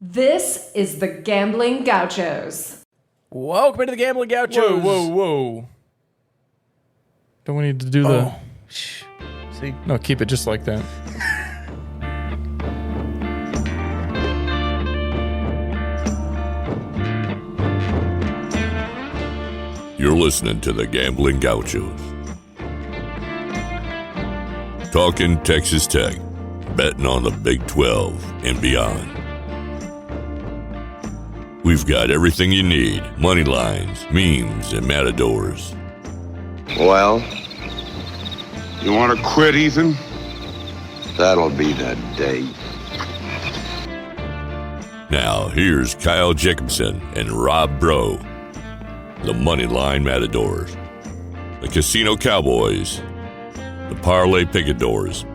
This is the Gambling Gauchos. Welcome to the Gambling Gauchos. Whoa. Don't we need to do the... See? No, keep it just like that. You're listening to the Gambling Gauchos. Talking Texas Tech, betting on the Big 12 and beyond. We've got everything you need: money lines, memes, and matadors. Well, You want to quit, Ethan? that'll be the day. Now, here's Kyle Jacobson and Rob Bro, the money line matadors, the casino cowboys, the parlay picadors.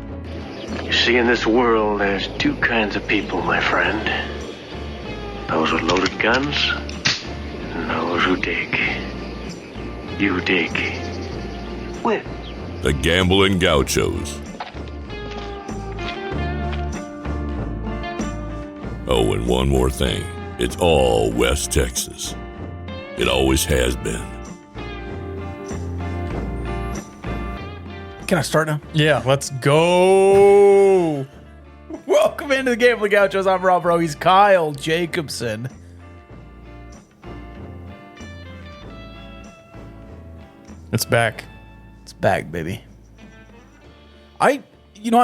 You see, in this world, there's two kinds of people, my friend. Those with loaded guns, and those who dig. You dig. Win. The Gambling Gauchos. Oh, and one more thing. It's all West Texas. It always has been. Can I start now? Yeah, let's go. Welcome into the Gambling Gauchos. I'm Rob Bro. He's Kyle Jacobson. It's back. It's back, baby. I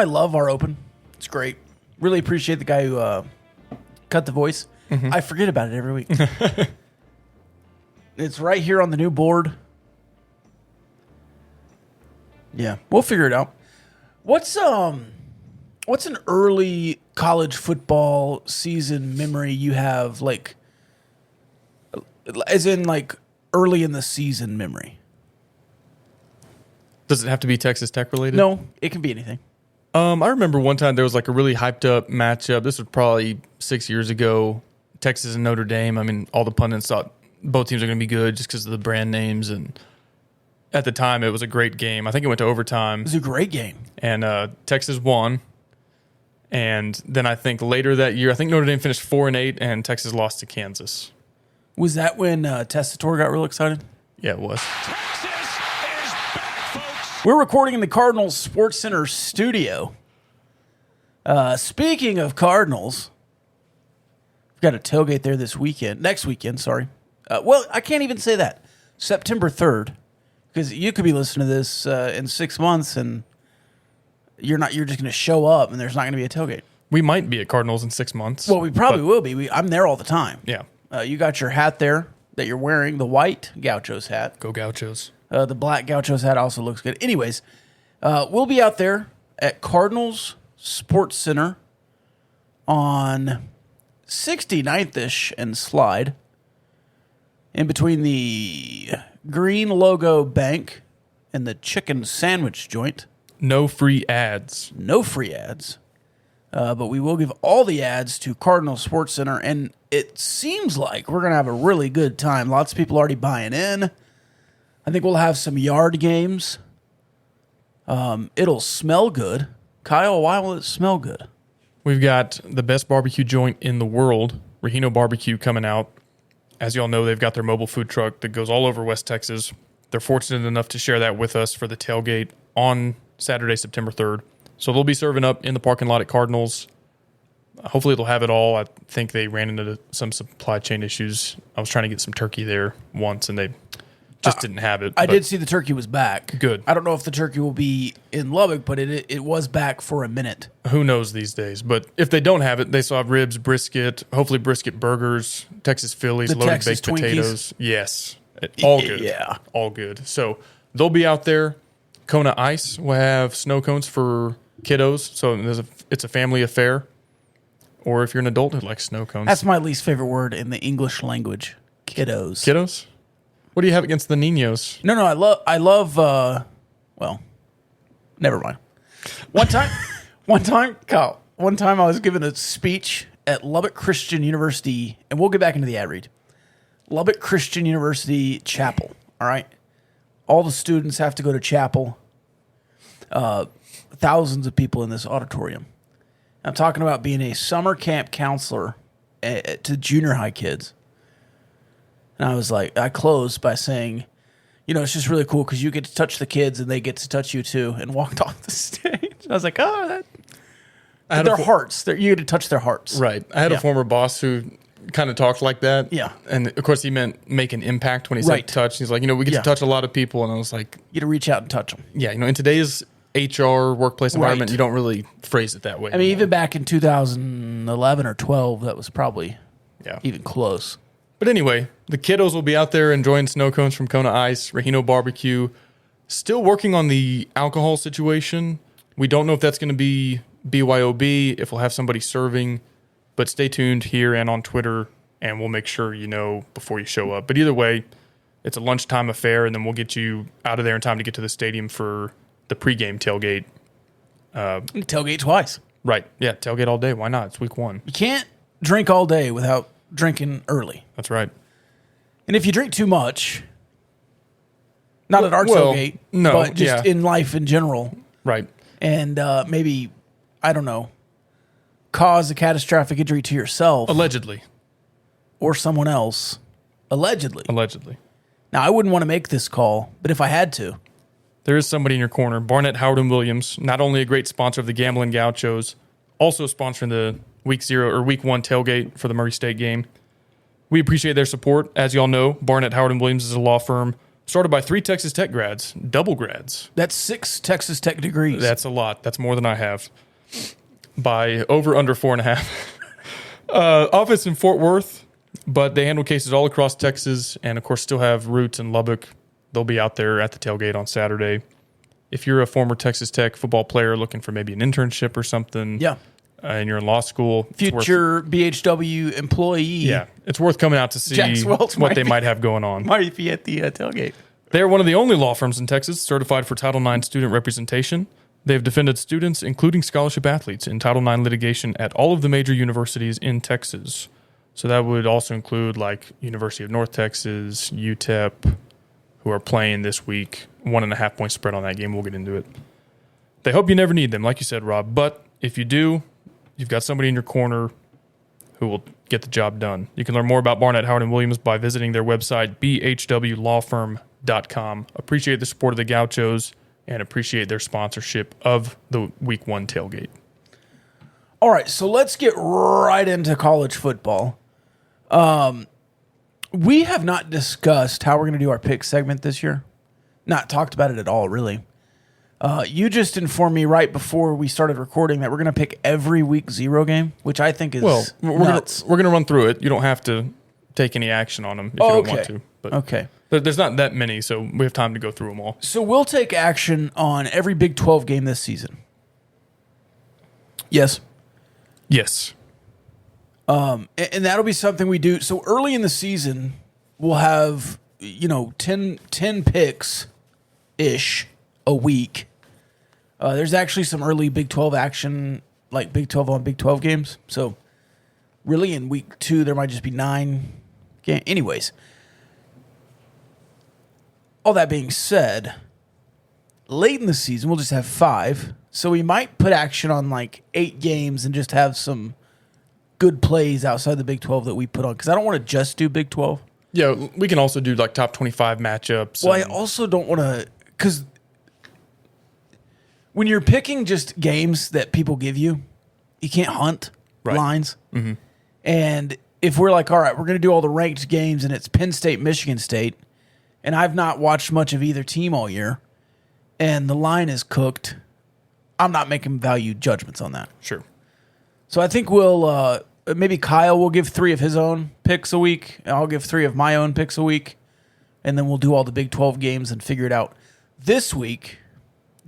love our open. It's great. Really appreciate the guy who cut the voice. I forget about it every week. It's right here on the new board. Yeah, we'll figure it out. What's an early college football season memory you have, like, as in like early in the season memory? Does it have to be Texas Tech related? No, it can be anything. I remember one time there was like a really hyped up matchup. This was probably 6 years ago. Texas and Notre Dame. I mean, all the pundits thought both teams are going to be good just because of the brand names. And at the time, it was a great game. I think it went to overtime. It was a great game. And Texas won. And then I think later that year, I think Notre Dame finished 4-8, and Texas lost to Kansas. Was that when Tessitore got real excited? Yeah, it was. We're recording in the Cardinals Sports Center studio. Speaking of Cardinals, we've got a tailgate there next weekend, sorry. Well, I can't even say that. September 3rd, because you could be listening to this in 6 months and you're just going to show up and there's not going to be a tailgate. We might be at Cardinals in 6 months. Well, we probably will be. I'm there all the time. Yeah. You got your hat there that you're wearing, the white Gauchos hat. Go Gauchos. The black Gauchos hat also looks good. Anyways, we'll be out there at Cardinals Sports Center on 69th-ish and Slide, in between the green logo bank and the chicken sandwich joint. No free ads. No free ads. But we will give all the ads to Cardinal Sports Center, and it seems like we're going to have a really good time. Lots of people already buying in. I think we'll have some yard games. It'll smell good. Kyle, why will it smell good? We've got the best barbecue joint in the world, Regino Barbecue, coming out. As you all know, they've got their mobile food truck that goes all over West Texas. They're fortunate enough to share that with us for the tailgate on Saturday, September 3rd. So they'll be serving up in the parking lot at Cardinals. Hopefully they'll have it all. I think they ran into some supply chain issues. I was trying to get some turkey there once, and they just didn't have it. I did see the turkey was back. Good. I don't know if the turkey will be in Lubbock, but it was back for a minute. Who knows these days? But if they don't have it, they still have ribs, brisket, hopefully brisket burgers, Texas Phillies, The loaded Texas baked Twinkies. potatoes. Yes. All good. Yeah. All good. So they'll be out there. Kona Ice will have snow cones for kiddos. So it's a family affair. Or if you're an adult who likes snow cones. That's my least favorite word in the English language. Kiddos. Kiddos? What do you have against the Ninos? No, I love, well, never mind. One time, Kyle, I was giving a speech at Lubbock Christian University, and we'll get back into the ad read. Lubbock Christian University Chapel, all right? All the students have to go to chapel. Thousands of people in this auditorium. I'm talking about being a summer camp counselor to junior high kids. And I was like, I closed by saying, it's just really cool because you get to touch the kids and they get to touch you too, and walked off the stage. I was like, their hearts. You get to touch their hearts. Right. I had a former boss who kind of talked like that. Yeah. And of course he meant make an impact when he said touch. He's like, we get to touch a lot of people. And I was like, you get to reach out and touch them. Yeah. In today's HR workplace environment, you don't really phrase it that way. I mean, even back in 2011 or 12, that was probably even close. But anyway, the kiddos will be out there enjoying snow cones from Kona Ice, Rahino Barbecue. Still working on the alcohol situation. We don't know if that's going to be BYOB, if we'll have somebody serving. But stay tuned here and on Twitter, and we'll make sure you know before you show up. But either way, it's a lunchtime affair, and then we'll get you out of there in time to get to the stadium for the pregame tailgate. Tailgate twice. Right. Yeah, tailgate all day. Why not? It's week 1. You can't drink all day without drinking early. That's right. And if you drink too much, not at our tailgate, but just in life in general. Right. And maybe, I don't know, cause a catastrophic injury to yourself. Allegedly. Or someone else. Allegedly. Now, I wouldn't want to make this call, but if I had to. There is somebody in your corner. Barnett, Howard, and Williams, not only a great sponsor of the Gambling Gauchos, also sponsoring the Week 1 tailgate for the Murray State game. We appreciate their support. As you all know, Barnett, Howard, and Williams is a law firm started by 3 Texas Tech grads, double grads. That's 6 Texas Tech degrees. That's a lot. That's more than I have. By under 4.5. Office in Fort Worth, but they handle cases all across Texas and, of course, still have roots in Lubbock. They'll be out there at the tailgate on Saturday. If you're a former Texas Tech football player looking for maybe an internship or something, and you're in law school, future BHW employee, it's worth coming out to see what they might have going on. Might be at the tailgate. They're one of the only law firms in Texas certified for Title IX student representation. They've defended students, including scholarship athletes, in Title IX litigation at all of the major universities in Texas. So that would also include like University of North Texas, UTEP, who are playing this week. 1.5 point spread on that game. We'll get into it. They hope you never need them, like you said, Rob. But if you do, you've got somebody in your corner who will get the job done. You can learn more about Barnett, Howard, and Williams by visiting their website, bhwlawfirm.com. Appreciate the support of the Gauchos and appreciate their sponsorship of the Week 1 tailgate. All right, so let's get right into college football. We have not discussed how we're going to do our pick segment this year. Not talked about it at all, really. You just informed me right before we started recording that we're going to pick every week 0 game, which I think is nuts. We're going to run through it. You don't have to take any action on them if you don't want to. But okay. There's not that many, so we have time to go through them all. So we'll take action on every Big 12 game this season. Yes. Yes. And that'll be something we do. So early in the season, we'll have, 10 picks-ish a week. There's actually some early Big 12 action, like Big 12 on Big 12 games. So really in week 2, there might just be 9 games. Anyways, all that being said, late in the season, we'll just have 5. So we might put action on like 8 games and just have some good plays outside the Big 12 that we put on. Because I don't want to just do Big 12. Yeah, we can also do like top 25 matchups. Well, I also don't want to, because when you're picking just games that people give you, you can't hunt lines. Mm-hmm. And if we're like, all right, we're going to do all the ranked games and it's Penn State, Michigan State, and I've not watched much of either team all year, and the line is cooked, I'm not making value judgments on that. Sure. So I think we'll maybe Kyle will give 3 of his own picks a week, and I'll give 3 of my own picks a week, and then we'll do all the Big 12 games and figure it out. This week,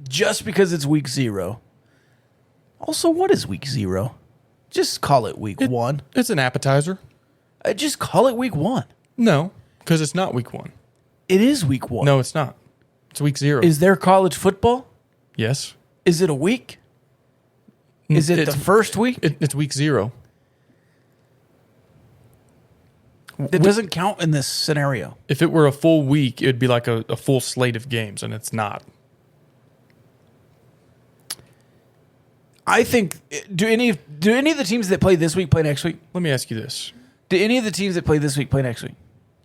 just because it's week 0. Also, what is week 0? Just call it week 1. It's an appetizer. Just call it week 1. No, because it's not week 1. It is week 1. No, it's not. It's week 0. Is there college football? Yes. Is it a week? Is it the first week? It's week 0. It doesn't count in this scenario. If it were a full week, it would be like a full slate of games, and it's not. I think do any of the teams that play this week play next week? Let me ask you this. Do any of the teams that play this week play next week?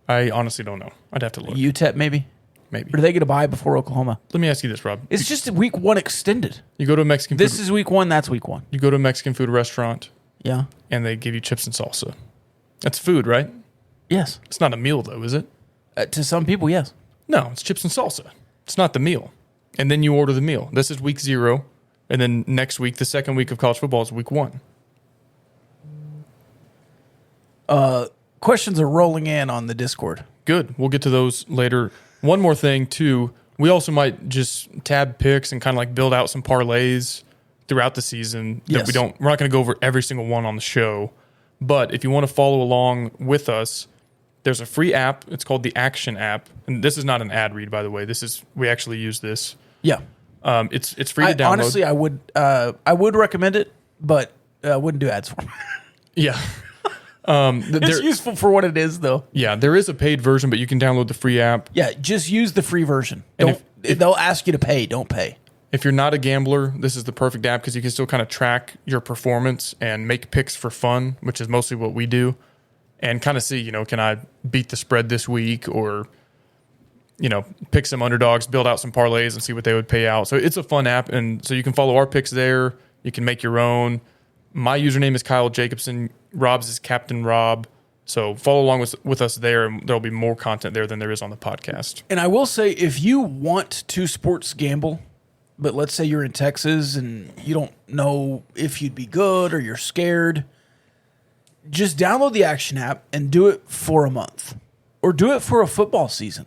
I honestly don't know. I'd have to look. UTEP maybe? Maybe. Or do they get a bye before Oklahoma? Let me ask you this, Rob. It's just week 1 extended. You go to a Mexican This food, is week 1, that's week 1. you go to a Mexican food restaurant Yeah. and they give you chips and salsa. That's food, right? Yes. It's not a meal though, is it? To some people, yes. No, it's chips and salsa. It's not the meal. And then you order the meal. This is week 0. And then next week, the second week of college football is week 1. Questions are rolling in on the Discord. Good. We'll get to those later. One more thing, too. We also might just tab picks and kind of like build out some parlays throughout the season that Yes. we're not going to go over every single one on the show. But if you want to follow along with us, there's a free app. It's called the Action app. And this is not an ad read, by the way. We actually use this. Yeah. It's free to download. Honestly, I would recommend it, but I wouldn't do ads for it. Yeah. It's useful for what it is, though. Yeah, there is a paid version, but you can download the free app. Yeah, just use the free version. And If they'll ask you to pay, don't pay. If you're not a gambler, this is the perfect app because you can still kind of track your performance and make picks for fun, which is mostly what we do, and kind of see, can I beat the spread this week or, pick some underdogs, build out some parlays and see what they would pay out. So it's a fun app. And so you can follow our picks there. You can make your own. My username is Kyle Jacobson. Rob's is Captain Rob. So follow along with us there, and there'll be more content there than there is on the podcast. And I will say, if you want to sports gamble, but let's say you're in Texas and you don't know if you'd be good or you're scared, just download the Action app and do it for a month or do it for a football season.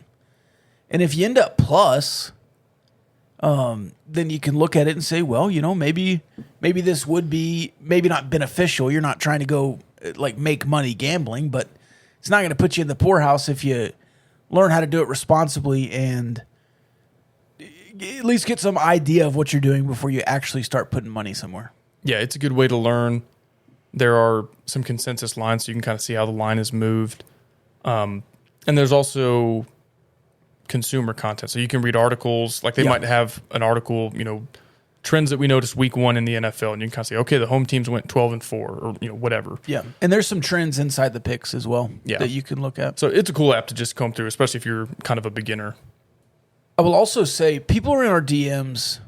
And if you end up plus, then you can look at it and say, well, maybe this would be maybe not beneficial. You're not trying to go like make money gambling, but it's not going to put you in the poorhouse if you learn how to do it responsibly and at least get some idea of what you're doing before you actually start putting money somewhere. Yeah, it's a good way to learn. There are some consensus lines so you can kind of see how the line is moved. And there's also consumer content. So you can read articles. Like they might have an article, trends that we noticed week 1 in the NFL. And you can kind of say, okay, the home teams went 12-4 or, whatever. Yeah. And there's some trends inside the picks as well that you can look at. So it's a cool app to just comb through, especially if you're kind of a beginner. I will also say people are in our DMs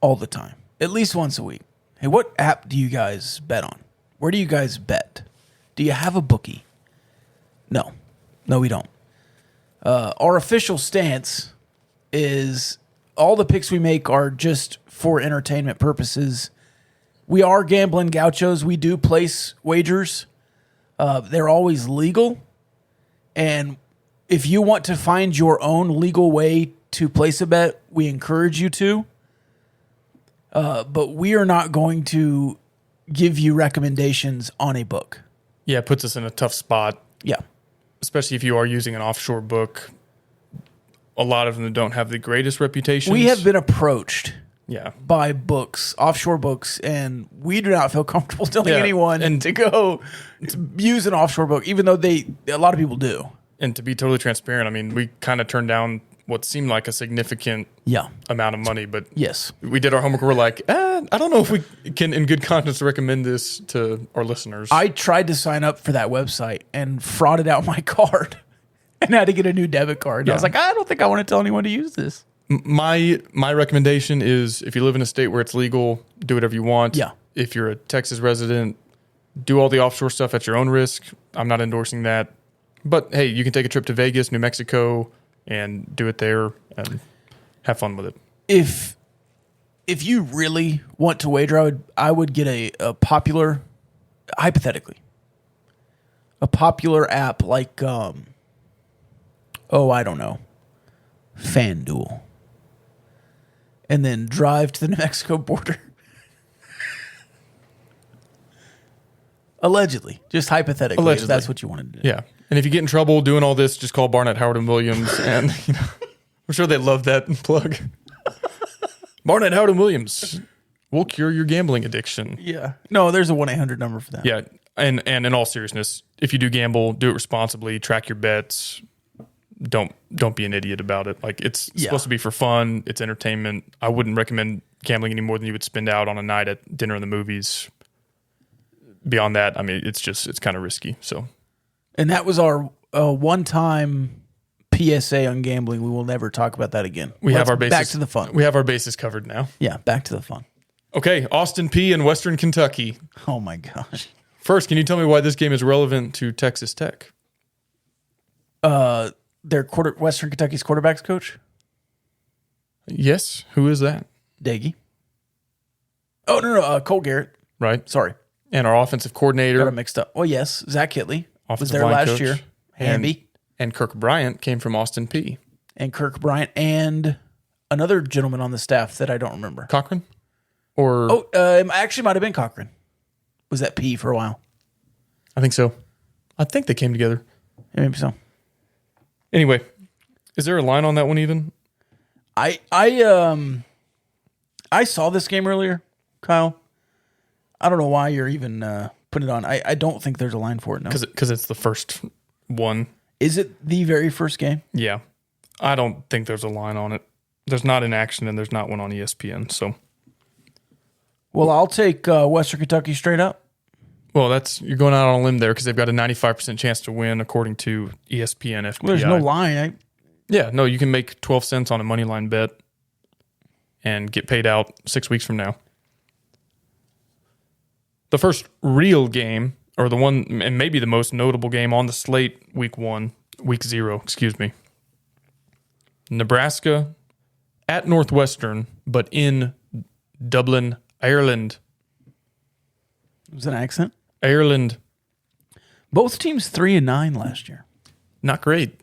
all the time, at least once a week. Hey, what app do you guys bet on? Where do you guys bet? Do you have a bookie? No, we don't. Our official stance is all the picks we make are just for entertainment purposes. We are gambling gauchos. We do place wagers. They're always legal. And if you want to find your own legal way to place a bet, we encourage you to. But we are not going to give you recommendations on a book. Yeah, it puts us in a tough spot. Yeah. Especially if you are using an offshore book. A lot of them don't have the greatest reputations. We have been approached Yeah. by books, offshore books, and we do not feel comfortable telling Yeah, anyone and- to go to use an offshore book, even though a lot of people do. And to be totally transparent, I mean, we kind of turned down what seemed like a significant Yeah. amount of money, but Yes. we did our homework. We're like, I don't know if we can, in good conscience, recommend this to our listeners. I tried to sign up for that website and frauded out my card and had to get a new debit card. And I was like, I don't think I want to tell anyone to use this. My recommendation is if you live in a state where it's legal, do whatever you want. Yeah. If you're a Texas resident, do all the offshore stuff at your own risk. I'm not endorsing that. But hey, you can take a trip to Vegas, New Mexico, and do it there and have fun with it. If you really want to wager, I would get a popular, hypothetically, a popular app like I don't know, FanDuel, and then drive to the New Mexico border. Allegedly, just hypothetically, Allegedly. if that's what you wanted to do. Yeah. And if you get in trouble doing all this, just call Barnett, Howard, and Williams. And I'm sure they love that plug. Barnett, Howard, and Williams. We'll cure your gambling addiction. Yeah. No, there's a 1-800 number for that. Yeah. And in all seriousness, if you do gamble, do it responsibly, track your bets. Don't be an idiot about it. Like it's supposed to be for fun. It's entertainment. I wouldn't recommend gambling any more than you would spend out on a night at dinner in the movies. Beyond that, I mean, it's kind of risky. So, And that was our one-time PSA on gambling. We will never talk about that again. we have our bases back to the fun. We have our bases covered now. Yeah, back to the fun. Okay, Austin P in Western Kentucky. Oh my gosh. First, can you tell me why this game is relevant to Texas Tech? Their Western Kentucky's quarterbacks coach, Yes, who is that? Daggy. Oh no, Cole Garrett. Right, Sorry, and our offensive coordinator, got it mixed up. Oh yes, Zach Hitley was offensive there line last coach, year. Hamby and Kirk Bryant came from Austin P. and Kirk Bryant and another gentleman on the staff that I don't remember. Cochran, or Actually, might have been Cochran. Was that P for a while? I think so. I think they came together. Yeah, maybe so. Anyway, is there a line on that one even? I saw this game earlier, Kyle. I don't know why you're even putting it on. I don't think there's a line for it. No, Because it's the first one. is it the very first game? Yeah, I don't think there's a line on it. There's not an action and there's not one on ESPN. So, Well, I'll take Western Kentucky straight up. well, you're going out on a limb there because they've got a 95% chance to win according to ESPN FPI. Well, there's no line. Yeah, no, you can make 12 cents on a money line bet and get paid out 6 weeks from now. The first real game, or the one, and maybe the most notable game on the slate, week 0, Nebraska at Northwestern, but in Dublin, Ireland. It was an accent. Ireland, Both teams 3-9 last year. not great.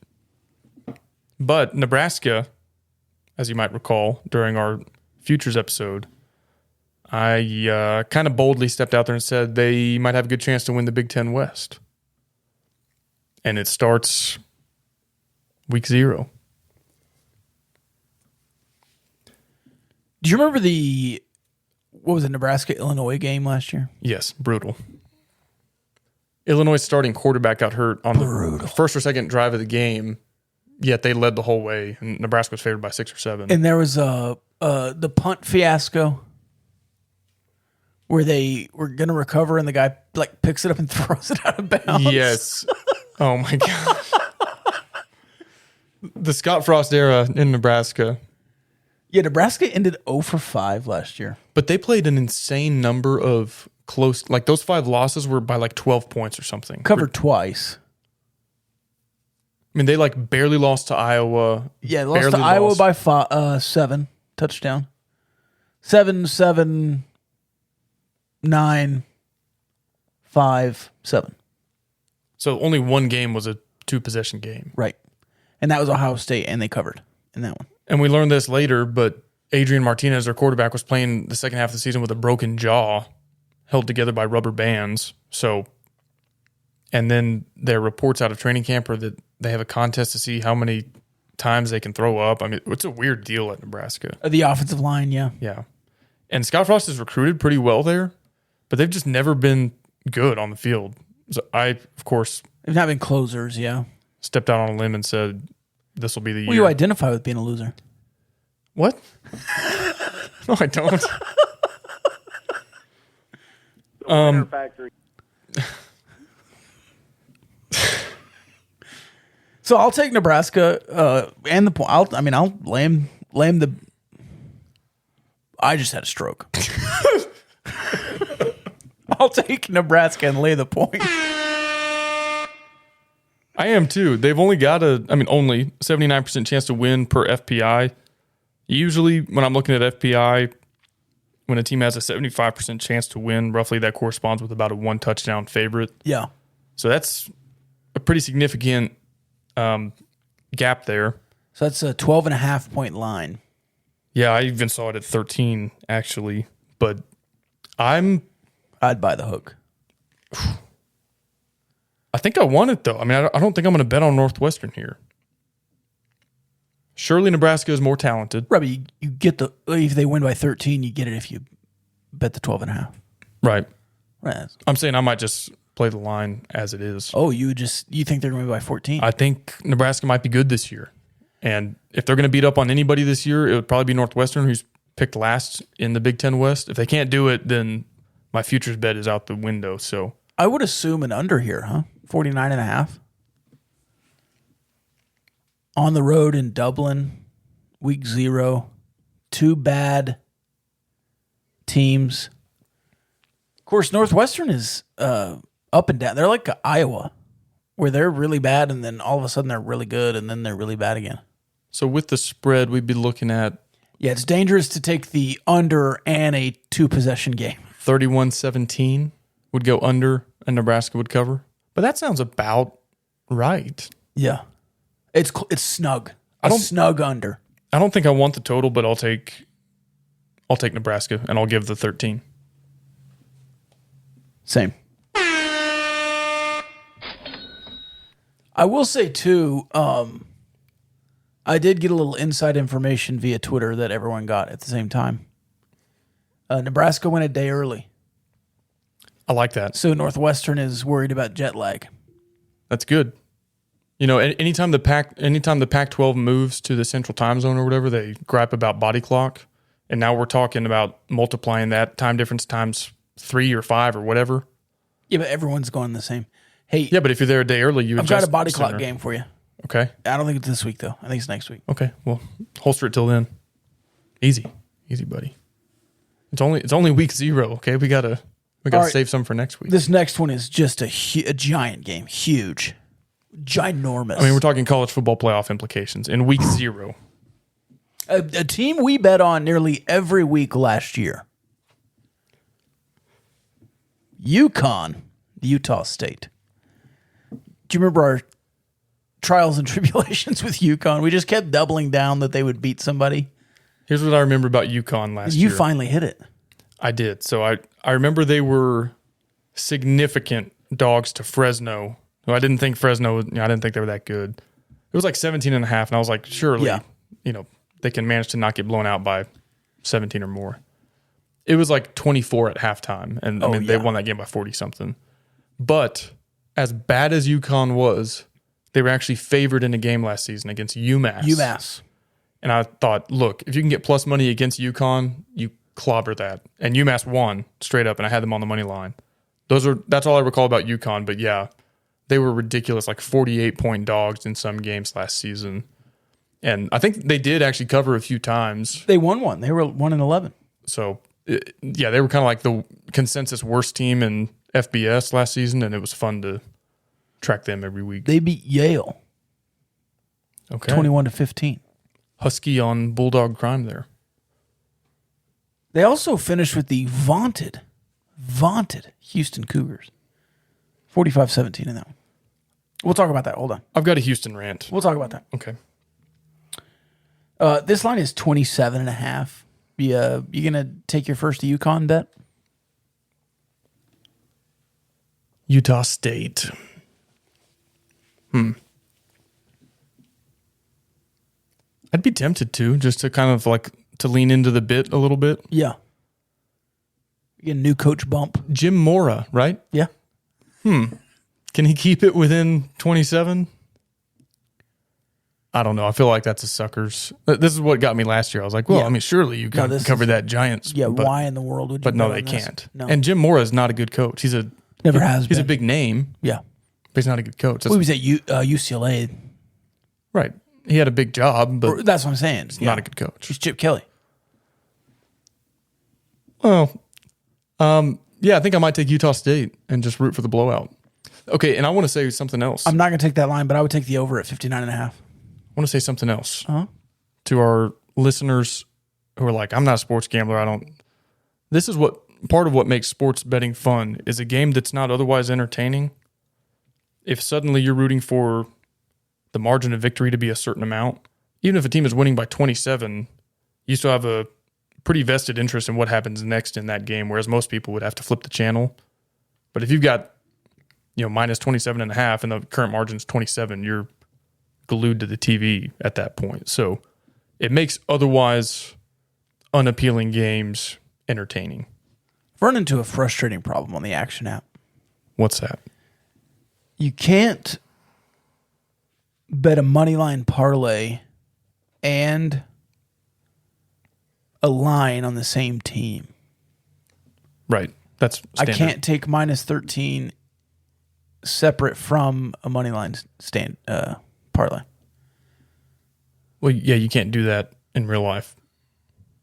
But Nebraska, as you might recall during our futures episode, I kind of boldly stepped out there and said they might have a good chance to win the Big Ten West. And it starts week 0. Do you remember what was it, Nebraska-Illinois game last year? Yes, brutal. Illinois' starting quarterback got hurt on the first or second drive of the game, yet they led the whole way, and Nebraska was favored by 6 or 7. And there was the punt fiasco where they were going to recover and the guy picks it up and throws it out of bounds. Yes. Oh, my gosh. The Scott Frost era in Nebraska. Yeah, Nebraska ended 0 for 5 last year. But they played an insane number of close, those 5 losses were by 12 points or something. Covered twice. I mean, they barely lost to Iowa. Yeah, lost to Iowa by 7 touchdown. 7, 9, 5, 7. So only one game was a 2-possession game. Right. And that was Ohio State, and they covered in that one. And we learned this later, but Adrian Martinez, their quarterback, was playing the second half of the season with a broken jaw held together by rubber bands. So, and then there are reports out of training camp that they have a contest to see how many times they can throw up. I mean, it's a weird deal at Nebraska. The offensive line, yeah. Yeah. And Scott Frost is recruited pretty well there, but they've just never been good on the field. So I, of course, They've not been closers, yeah. stepped out on a limb and said, this will be the year. Well, you identify with being a loser. What? No, I don't. So I'll take Nebraska and the point. I'll lay the. I just had a stroke. I'll take Nebraska and lay the point. I am too. They've only got only 79% chance to win per FPI. Usually when I'm looking at FPI, when a team has a 75% chance to win, roughly that corresponds with about a 1 touchdown favorite. Yeah. So that's a pretty significant gap there. So that's a 12.5 point line. Yeah, I even saw it at 13 actually, but I'd buy the hook. I think I want it though. I mean, I don't think I'm going to bet on Northwestern here. Surely Nebraska is more talented. Right, but you get if they win by 13, you get it if you bet the 12.5. Right. Right. I'm saying I might just play the line as it is. Oh, you think they're going to win by 14? I think Nebraska might be good this year. And if they're going to beat up on anybody this year, it would probably be Northwestern, who's picked last in the Big Ten West. If they can't do it, then my futures bet is out the window. So I would assume an under here, huh? 49.5. On the road in Dublin, week 0. 2 bad teams. Of course, Northwestern is up and down. They're like Iowa, where they're really bad, and then all of a sudden they're really good, and then they're really bad again. So with the spread, we'd be looking at... Yeah, it's dangerous to take the under and a 2-possession game. 31-17 would go under, and Nebraska would cover. But that sounds about right. Yeah. It's snug. A snug under. I don't think I want the total, but I'll take Nebraska, and I'll give the 13. Same. I will say, too, I did get a little inside information via Twitter that everyone got at the same time. Nebraska went a day early. I like that. So Northwestern is worried about jet lag. That's good. You know, anytime the Pac-12 moves to the Central Time Zone or whatever, they gripe about body clock. And now we're talking about multiplying that time difference times 3 or 5 or whatever. Yeah, but everyone's going the same. Hey, yeah, but if you're there a day early, you I've adjust got a body sooner. clock game for you. Okay. I don't think it's this week, though. I think it's next week. Okay. Well, holster it till then. Easy, buddy. It's only week 0. Okay, we gotta right. save some for next week. This next one is just a giant game. Huge. Ginormous. I mean, we're talking college football playoff implications in week 0. A team we bet on nearly every week last year. UConn, Utah State. Do you remember our trials and tribulations with UConn? We just kept doubling down that they would beat somebody. Here's what I remember about UConn last year. You finally hit it. I did. So I remember they were significant dogs to Fresno. Who I didn't think Fresno, I didn't think they were that good. It was like 17.5, and I was like, surely, they can manage to not get blown out by 17 or more. It was like 24 at halftime, and they won that game by 40-something. But as bad as UConn was, they were actually favored in a game last season against UMass. And I thought, look, if you can get plus money against UConn, you clobber that. And UMass won straight up, and I had them on the money line. That's all I recall about UConn, but yeah, they were ridiculous, like 48-point dogs in some games last season. And I think they did actually cover a few times. They won one. They were 1-11. So, yeah, they were kind of like the consensus worst team in FBS last season, and it was fun to track them every week. They beat Yale. Okay. 21-15. Husky on Bulldog crime there. They also finished with the vaunted Houston Cougars. 45-17 in that one. We'll talk about that. Hold on. I've got a Houston rant. We'll talk about that. Okay. This line is 27.5. You gonna take your first UConn bet? Utah State. I'd be tempted to, just to kind of like to lean into the bit a little bit. Yeah. You get a new coach bump. Jim Mora, right? Yeah. Can he keep it within 27? I don't know. I feel like that's a sucker's. This is what got me last year. I was like, well, Yeah. I mean, surely you can cover that Giants. Yeah, but, why in the world would you? But no, bet they on this? can't. No. And Jim Mora is not a good coach. He's Never has He's a been. big name, Yeah. but he's not a good coach. Well, he was at UCLA. Right. He had a big job, but That's what I'm saying. he's not a good coach. He's Chip Kelly. Well, yeah, I think I might take Utah State and just root for the blowout. Okay, and I want to say something else. I'm not going to take that line, but I would take the over at 59.5. I want to say something else Uh-huh. to our listeners who are like, I'm not a sports gambler. This is what part of what makes sports betting fun is a game that's not otherwise entertaining. If suddenly you're rooting for the margin of victory to be a certain amount, even if a team is winning by 27, you still have a pretty vested interest in what happens next in that game, whereas most people would have to flip the channel. But if you've got, minus 27.5 and the current margin's 27, you're glued to the TV at that point. So it makes otherwise unappealing games entertaining. I've run into a frustrating problem on the Action app. What's that? You can't bet a money line parlay and a line on the same team. Right. That's standard. I can't take minus 13 separate from a money line parlay. Well, yeah, you can't do that in real life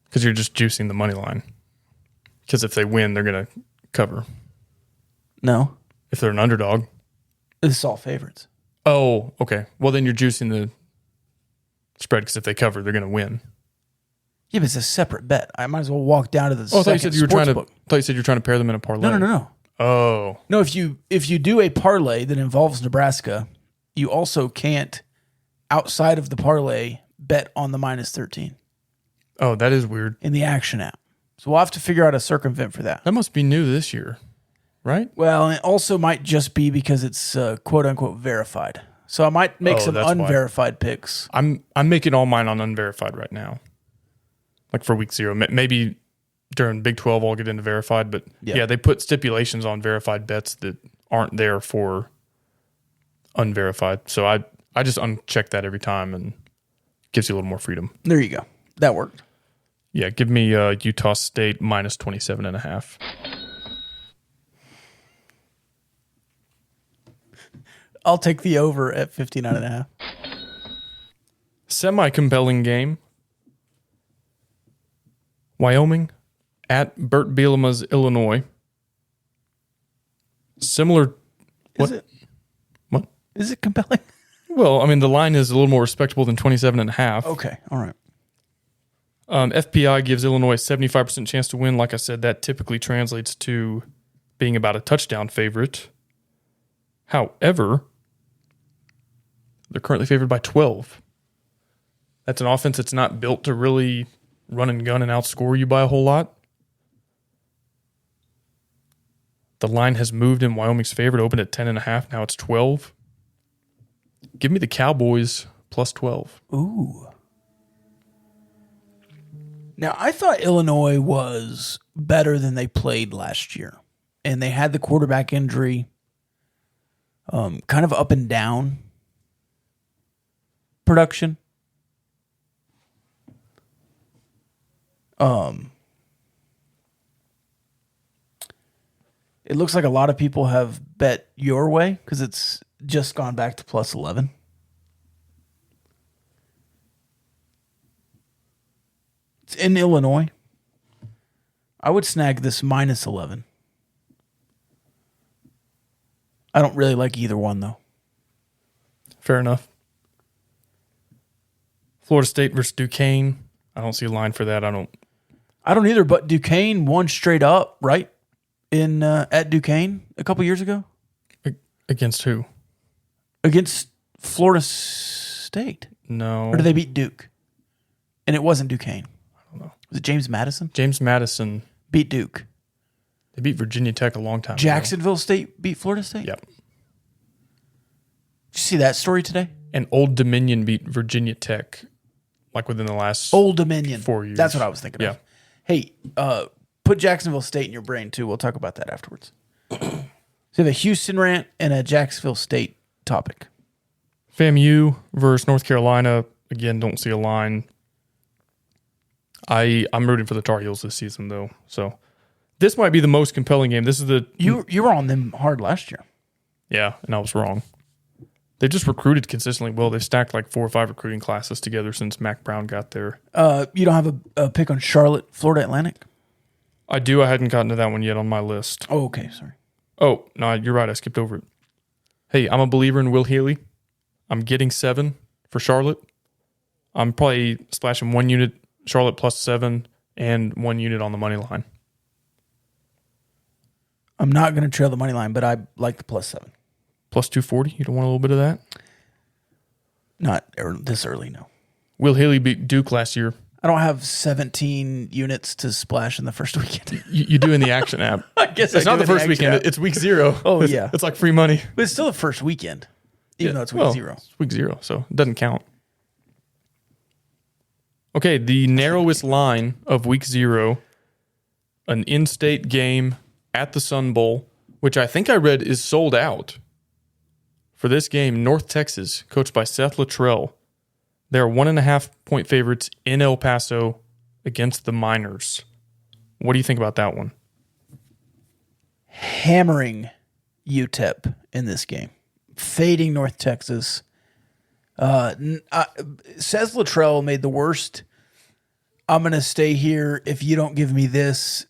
because you're just juicing the money line. Because if they win, they're going to cover. No. If they're an underdog. This is all favorites. Oh, okay. Well, then you're juicing the spread because if they cover, they're going to win. Yeah, but it's a separate bet. I might as well walk down to the Oh, I thought you said you were trying to. book. Thought you said you're trying to pair them in a parlay. No. Oh, No, if you do a parlay that involves Nebraska, you also can't, outside of the parlay, bet on the minus 13 oh, that is weird. in the action app. So we'll have to figure out a circumvent for that. That must be new this year, right? Well, and it also might just be because it's quote unquote verified. So I might make some that's why. unverified picks. I'm making all mine on unverified right now. Like for week 0. Maybe during Big 12 I'll get into verified, but yeah, they put stipulations on verified bets that aren't there for unverified. So I just uncheck that every time and gives you a little more freedom. There you go. That worked. Yeah, give me Utah State minus 27.5. I'll take the over at 59.5. Semi-compelling game. Wyoming at Burt Bielema's Illinois. Similar. What? Is it? What? Is it compelling? Well, I mean, the line is a little more respectable than 27.5. Okay. All right. FPI gives Illinois a 75% chance to win. Like I said, that typically translates to being about a touchdown favorite. However, they're currently favored by 12. That's an offense that's not built to really run and gun and outscore you by a whole lot. The line has moved in Wyoming's favor. It opened at 10.5. Now it's 12. Give me the Cowboys plus 12. Ooh. Now, I thought Illinois was better than they played last year. And they had the quarterback injury, kind of up and down production. It looks like a lot of people have bet your way because it's just gone back to plus 11. It's in Illinois. I would snag this minus 11. I don't really like either one, though. Fair enough. Florida State versus Duquesne. I don't see a line for that. I don't either, but Duquesne won straight up, right? In at Duquesne a couple years ago. Against who? Against Florida State. No. Or did they beat Duke? And it wasn't Duquesne. I don't know. Was it James Madison? James Madison beat Duke. They beat Virginia Tech a long time ago. Jacksonville State beat Florida State? Yep. Did you see that story today? And Old Dominion beat Virginia Tech like within the last Old Dominion. 4 years. That's what I was thinking of. Hey, put Jacksonville State in your brain, too. We'll talk about that afterwards. So you have a Houston rant and a Jacksonville State topic. FAMU versus North Carolina. Again, don't see a line. I'm rooting for the Tar Heels this season, though. So this might be the most compelling game. This is the you were on them hard last year. Yeah, and I was wrong. They've just recruited consistently well. They've stacked like 4 or 5 recruiting classes together since Mac Brown got there. You don't have a pick on Charlotte, Florida Atlantic? I do. I hadn't gotten to that one yet on my list. Oh, okay. Sorry. Oh, no, you're right. I skipped over it. Hey, I'm a believer in Will Healy. I'm getting 7 for Charlotte. I'm probably splashing 1 unit Charlotte plus 7 and 1 unit on the money line. I'm not going to trail the money line, but I like the plus 7. Plus 240? You don't want a little bit of that? Not this early, no. Will Haley beat Duke last year. I don't have 17 units to splash in the first weekend. You do in the action app. I guess it's not the first weekend. It's week 0. Oh, yeah. It's like free money. But it's still the first weekend, even though it's week 0. It's week 0, so it doesn't count. Okay, the narrowest line of week 0, an in-state game at the Sun Bowl, which I think I read is sold out. For this game, North Texas, coached by Seth Luttrell, they are 1.5 point favorites in El Paso against the Miners. What do you think about that one? Hammering UTEP in this game. Fading North Texas. Says Luttrell made the worst. I'm going to stay here if you don't give me this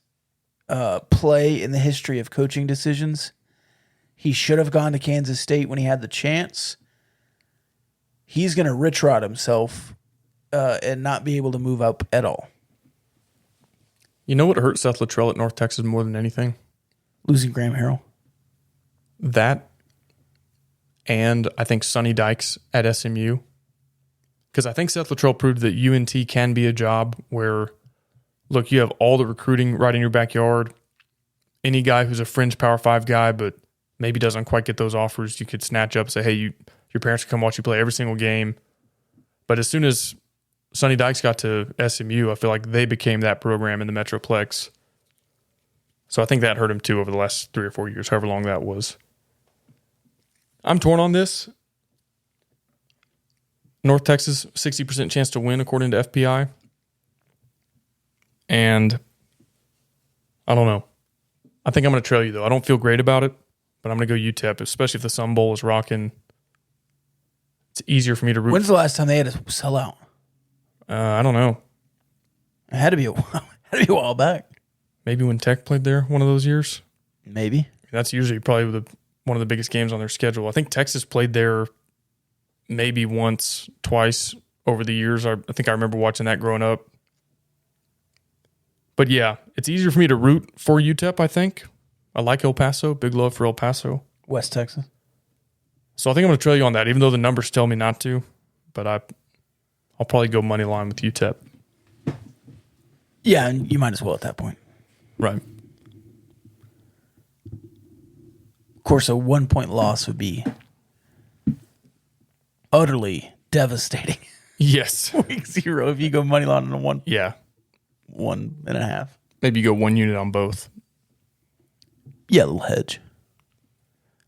play in the history of coaching decisions. He should have gone to Kansas State when he had the chance. He's going to rich rod himself and not be able to move up at all. You know what hurt Seth Luttrell at North Texas more than anything? Losing Graham Harrell. That, and I think Sonny Dykes at SMU. Because I think Seth Luttrell proved that UNT can be a job where, look, you have all the recruiting right in your backyard. Any guy who's a fringe Power 5 guy but maybe doesn't quite get those offers, you could snatch up, say, hey, your parents can come watch you play every single game. But as soon as Sonny Dykes got to SMU, I feel like they became that program in the Metroplex. So I think that hurt him too over the last 3 or 4 years, however long that was. I'm torn on this. North Texas, 60% chance to win according to FPI. And I don't know. I think I'm going to trail you, though. I don't feel great about it, but I'm going to go UTEP, especially if the Sun Bowl is rocking. It's easier for me to root. When's the last time they had to sell out? I don't know. It had to be a while back. Maybe when Tech played there one of those years. Maybe. That's usually probably one of the biggest games on their schedule. I think Texas played there maybe once, twice over the years. I think I remember watching that growing up. But yeah, it's easier for me to root for UTEP, I think. I like El Paso. Big love for El Paso. West Texas. So I think I'm going to trail you on that, even though the numbers tell me not to. But I'll probably go money line with UTEP. Yeah, and you might as well at that point. Right. Of course, a 1-point loss would be utterly devastating. Yes. Week 0 if you go money line on a 1. Yeah. 1.5. Maybe you go 1 unit on both. Yeah, a little hedge.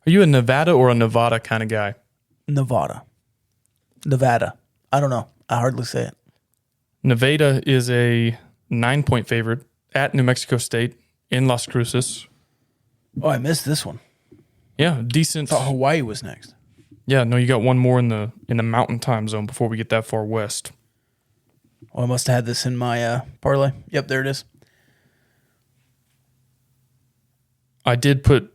Are you a Nevada or a Nevada kind of guy? Nevada. I don't know. I hardly say it. Nevada is a 9-point favorite at New Mexico State in Las Cruces. Oh, I missed this one. Yeah, decent. I thought Hawaii was next. Yeah, no, you got one more in the mountain time zone before we get that far west. Oh, I must have had this in my parlay. Yep, there it is. I did put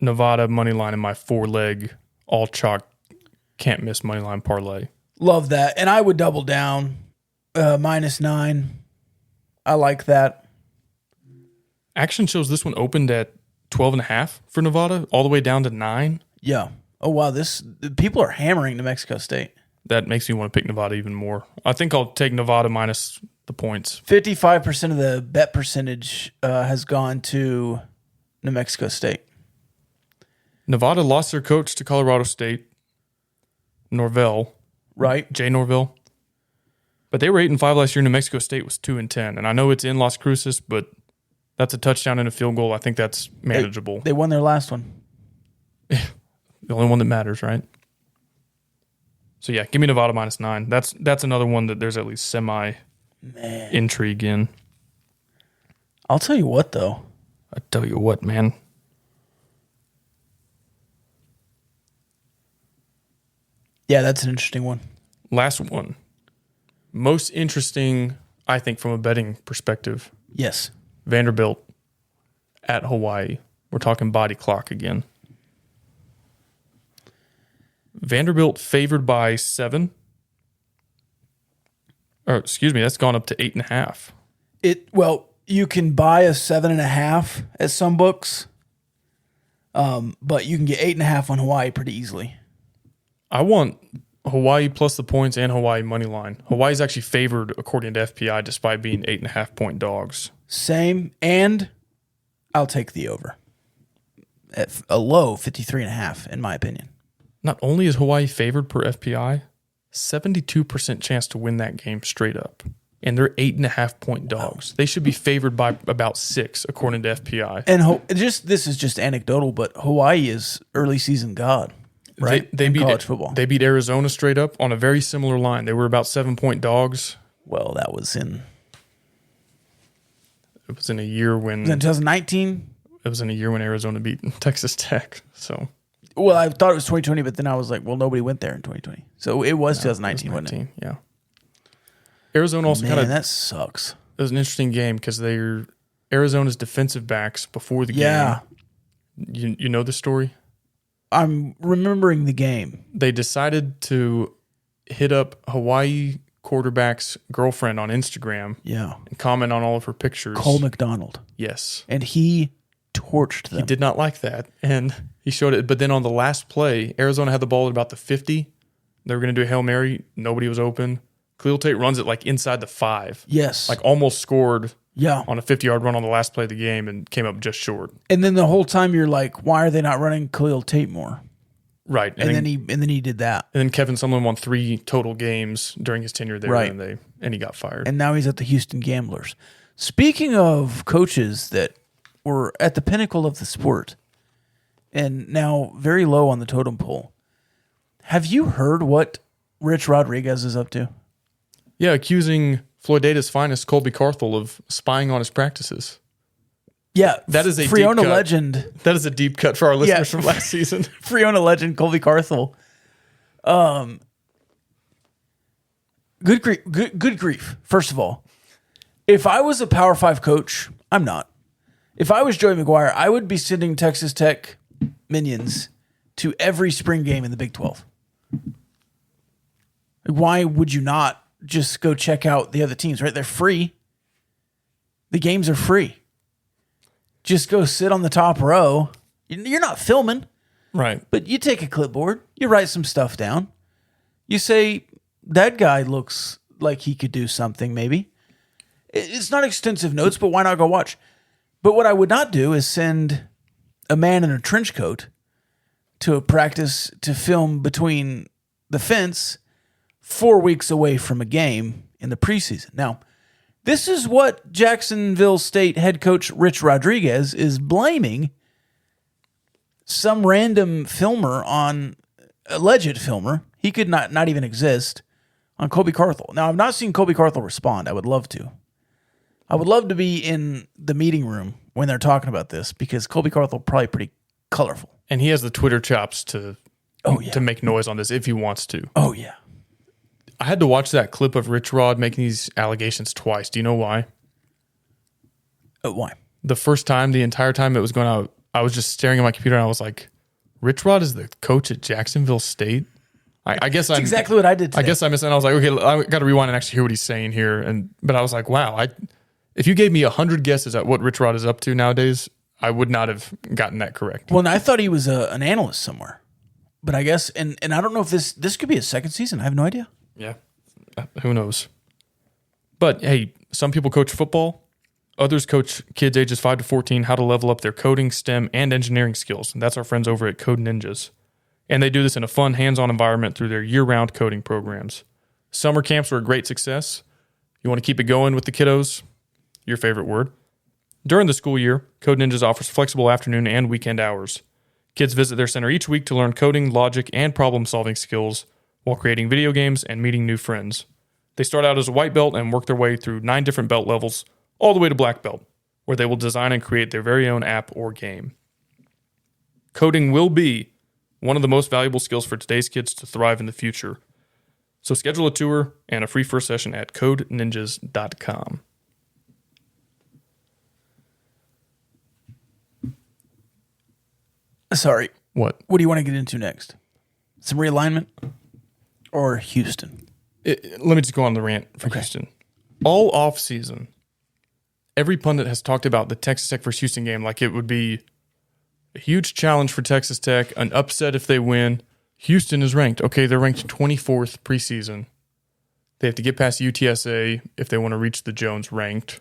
Nevada money line in my 4-leg all chalk can't miss money line parlay. Love that. And I would double down. -9. I like that. Action shows this one opened at 12.5 for Nevada, all the way down to 9. Yeah. Oh, wow. People are hammering New Mexico State. That makes me want to pick Nevada even more. I think I'll take Nevada minus the points. 55% of the bet percentage has gone to New Mexico State. Nevada lost their coach to Colorado State, Norvell. Right. Jay Norvell. But they were 8-5 last year. New Mexico State was 2-10. And I know it's in Las Cruces, but that's a touchdown and a field goal. I think that's manageable. They won their last one. The only one that matters, right? So yeah, give me Nevada -9. That's another one that there's at least semi intrigue in. I'll tell you what, though. I tell you what, man. Yeah, that's an interesting one. Last one. Most interesting, I think, from a betting perspective. Yes. Vanderbilt at Hawaii. We're talking body clock again. Vanderbilt favored by 7. Or excuse me, that's gone up to 8.5. Well, you can buy a 7.5 at some books, but you can get 8.5 on Hawaii pretty easily. I want Hawaii plus the points and Hawaii money line. Hawaii's actually favored according to FPI despite being 8.5-point dogs. Same, and I'll take the over at a low 53.5 in my opinion. Not only is Hawaii favored per FPI, 72% chance to win that game straight up. And they're 8.5-point dogs. They should be favored by about 6 according to FPI. And this is just anecdotal, but Hawaii is early season god, right? They in beat college football. They beat Arizona straight up on a very similar line. They were about 7-point dogs. Well, that was in It was in a year when Was it 2019? It was in a year when Arizona beat Texas Tech. So, Well, I thought it was 2020, but then I was like, well, nobody went there in 2020. So it was 2019, wasn't it? Yeah. Arizona also Man, that sucks. it was an interesting game because they're Arizona's defensive backs before the Yeah. game. You know the story? I'm remembering the game. They decided to hit up Hawaii quarterback's girlfriend on Instagram Yeah. and comment on all of her pictures. Cole McDonald. Yes. And he torched them. He did not like that. And he showed it. But then on the last play, Arizona had the ball at about the 50. They were going to do a Hail Mary. Nobody was open. Khalil Tate runs it like inside the 5. Yes. Like almost scored Yeah. on a 50-yard run on the last play of the game and came up just short. And then the whole time you're like, why are they not running Khalil Tate more? Right. And then he did that. And then Kevin Sumlin won 3 total games during his tenure there, Right. and he got fired. And now he's at the Houston Gamblers. Speaking of coaches that were at the pinnacle of the sport and now very low on the totem pole, have you heard what Rich Rodriguez is up to? Yeah, accusing Floydata's finest, Colby Carthel, of spying on his practices. Yeah, That is a Friona deep cut. legend. That is a deep cut for our listeners from last season. Friona legend Colby Carthel. Good grief. First of all, if I was a Power 5 coach, I'm not. If I was Joey McGuire, I would be sending Texas Tech minions to every spring game in the Big 12. Why would you not just go check out the other teams, right? They're free. The games are free. Just go sit on the top row. You're not filming, Right. but you take a clipboard, you write some stuff down. You say, that guy looks like he could do something maybe. It's not extensive notes, but why not go watch? But what I would not do is send a man in a trench coat to a practice to film between the fence 4 weeks away from a game in the preseason. Now, this is what Jacksonville State head coach Rich Rodriguez is blaming some random filmer on, alleged filmer, he could not even exist, on Colby Carthel. Now, I've not seen Colby Carthel respond. I would love to. I would love to be in the meeting room when they're talking about this because Colby Carthel probably pretty colorful. And he has the Twitter chops to to make noise on this if he wants to. Oh, yeah. I had to watch that clip of Rich Rod making these allegations twice. Do you know why? Why? The first time, the entire time it was going out, I was just staring at my computer and I was like, Rich Rod is the coach at Jacksonville State? I guess That's exactly what I did today. I guess I missed it. And I was like, okay, I got to rewind and actually hear what he's saying here. But I was like, wow, if you gave me 100 guesses at what Rich Rod is up to nowadays, I would not have gotten that correct. Well, and I thought he was an analyst somewhere. But I guess, and I don't know if this could be his second season. I have no idea. Yeah. Who knows? But hey, some people coach football. Others coach kids ages 5 to 14 how to level up their coding, STEM, and engineering skills. And that's our friends over at Code Ninjas. And they do this in a fun, hands-on environment through their year-round coding programs. Summer camps are a great success. You want to keep it going with the kiddos? Your favorite word. During the school year, Code Ninjas offers flexible afternoon and weekend hours. Kids visit their center each week to learn coding, logic, and problem-solving skills while creating video games and meeting new friends. They start out as a white belt and work their way through 9 different belt levels, all the way to black belt, where they will design and create their very own app or game. Coding will be one of the most valuable skills for today's kids to thrive in the future. So schedule a tour and a free first session at codeninjas.com. Sorry. What? What do you want to get into next? Some realignment or Houston? Let me just go on the rant for Houston. All offseason, every pundit has talked about the Texas Tech versus Houston game like it would be a huge challenge for Texas Tech, an upset if they win. Houston is ranked. Okay, they're ranked 24th preseason. They have to get past UTSA if they want to reach the Jones ranked.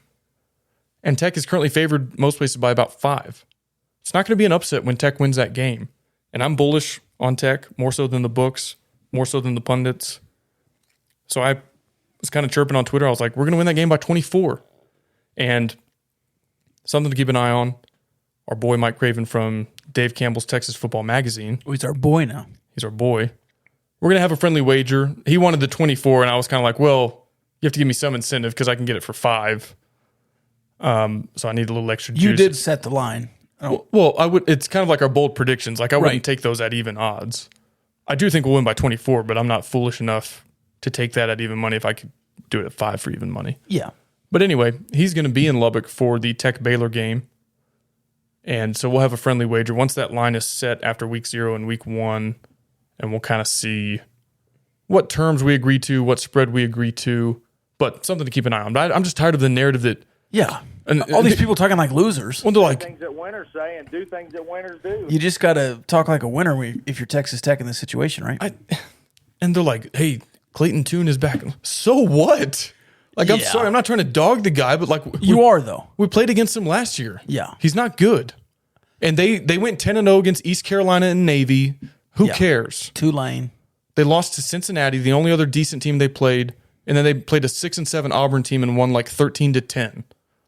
And Tech is currently favored most places by about 5. It's not going to be an upset when Tech wins that game. And I'm bullish on Tech, more so than the books, more so than the pundits. So I was kind of chirping on Twitter. I was like, we're going to win that game by 24. And something to keep an eye on. Our boy Mike Craven from Dave Campbell's Texas Football Magazine. Oh, he's our boy now. He's our boy. We're going to have a friendly wager. He wanted the 24, and I was kind of like, well, you have to give me some incentive because I can get it for 5. So I need a little extra juice. You did set the line. Well, I would. It's kind of like our bold predictions. Like I wouldn't Right. take those at even odds. I do think we'll win by 24, but I'm not foolish enough to take that at even money if I could do it at 5 for even money. Yeah. But anyway, he's going to be in Lubbock for the Tech Baylor game. And so we'll have a friendly wager once that line is set after week 0 and week 1. And we'll kind of see what terms we agree to, what spread we agree to, but something to keep an eye on. But I'm just tired of the narrative that, Yeah. And- All these people talking like losers. well, they're like, Things that winners say and do things that winners do. You just got to talk like a winner if you're Texas Tech in this situation, right? and they're like, hey, Clayton Tune is back. So what? Like, I'm Yeah. sorry, I'm not trying to dog the guy, but like, You are, though. we played against him last year. Yeah. He's not good. And they went 10-0 against East Carolina and Navy. Who Yeah. cares? Tulane. They lost to Cincinnati, the only other decent team they played, and then they played a 6-7 Auburn team and won like 13-10.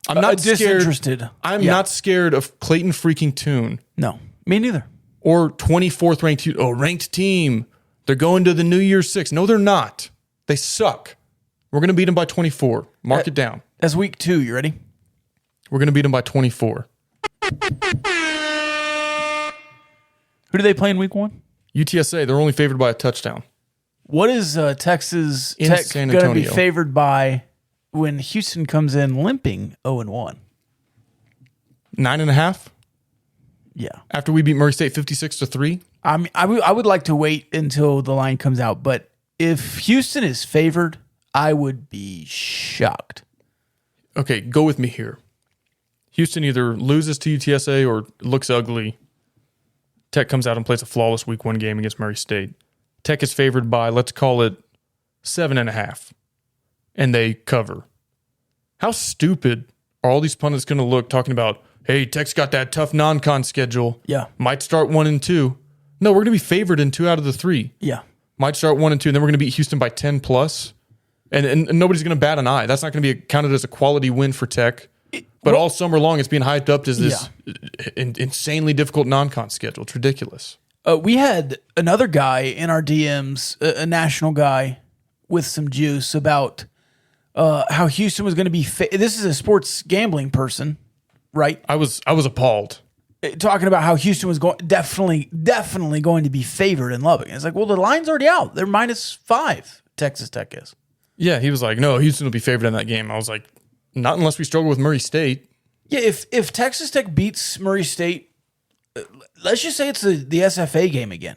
I'm not scared. Disinterested. I'm Yeah. not scared of Clayton freaking Tune No, me neither. or 24th ranked. Ranked team. They're going to the New Year's Six. No, they're not. They suck. We're going to beat them by 24. Mark it down. That's week 2. You ready? We're going to beat them by 24. Who do they play in week 1? UTSA, they're only favored by a touchdown. What is Texas In Tech San going to be Antonio. favored by when Houston comes in limping 0-1? 9.5 Yeah. after we beat Murray State 56-3. I mean, I would like to wait until the line comes out, but if Houston is favored, I would be shocked. Okay, go with me here. Houston either loses to UTSA or looks ugly. Tech comes out and plays a flawless week 1 game against Murray State. Tech is favored by, let's call it 7.5, and they cover. How stupid are all these pundits going to look talking about, hey, Tech's got that tough non-con schedule. Yeah. Might start 1 and 2. No, we're going to be favored in 2 out of the 3. Yeah. Might start 1 and 2, and then we're going to beat Houston by 10 plus. And nobody's going to bat an eye. That's not going to be counted as a quality win for Tech. But all summer long, it's being hyped up as this insanely difficult non-con schedule. It's ridiculous. We had another guy in our DMs, a national guy with some juice about how Houston was going to be. This is a sports gambling person, right? I was appalled. Talking about how Houston was definitely going to be favored in Lubbock. And it's like, well, the line's already out. They're -5. Texas Tech is. Yeah, he was like, no, Houston will be favored in that game. I was like, not unless we struggle with Murray State. Yeah, if Texas Tech beats Murray State, let's just say it's the SFA game again,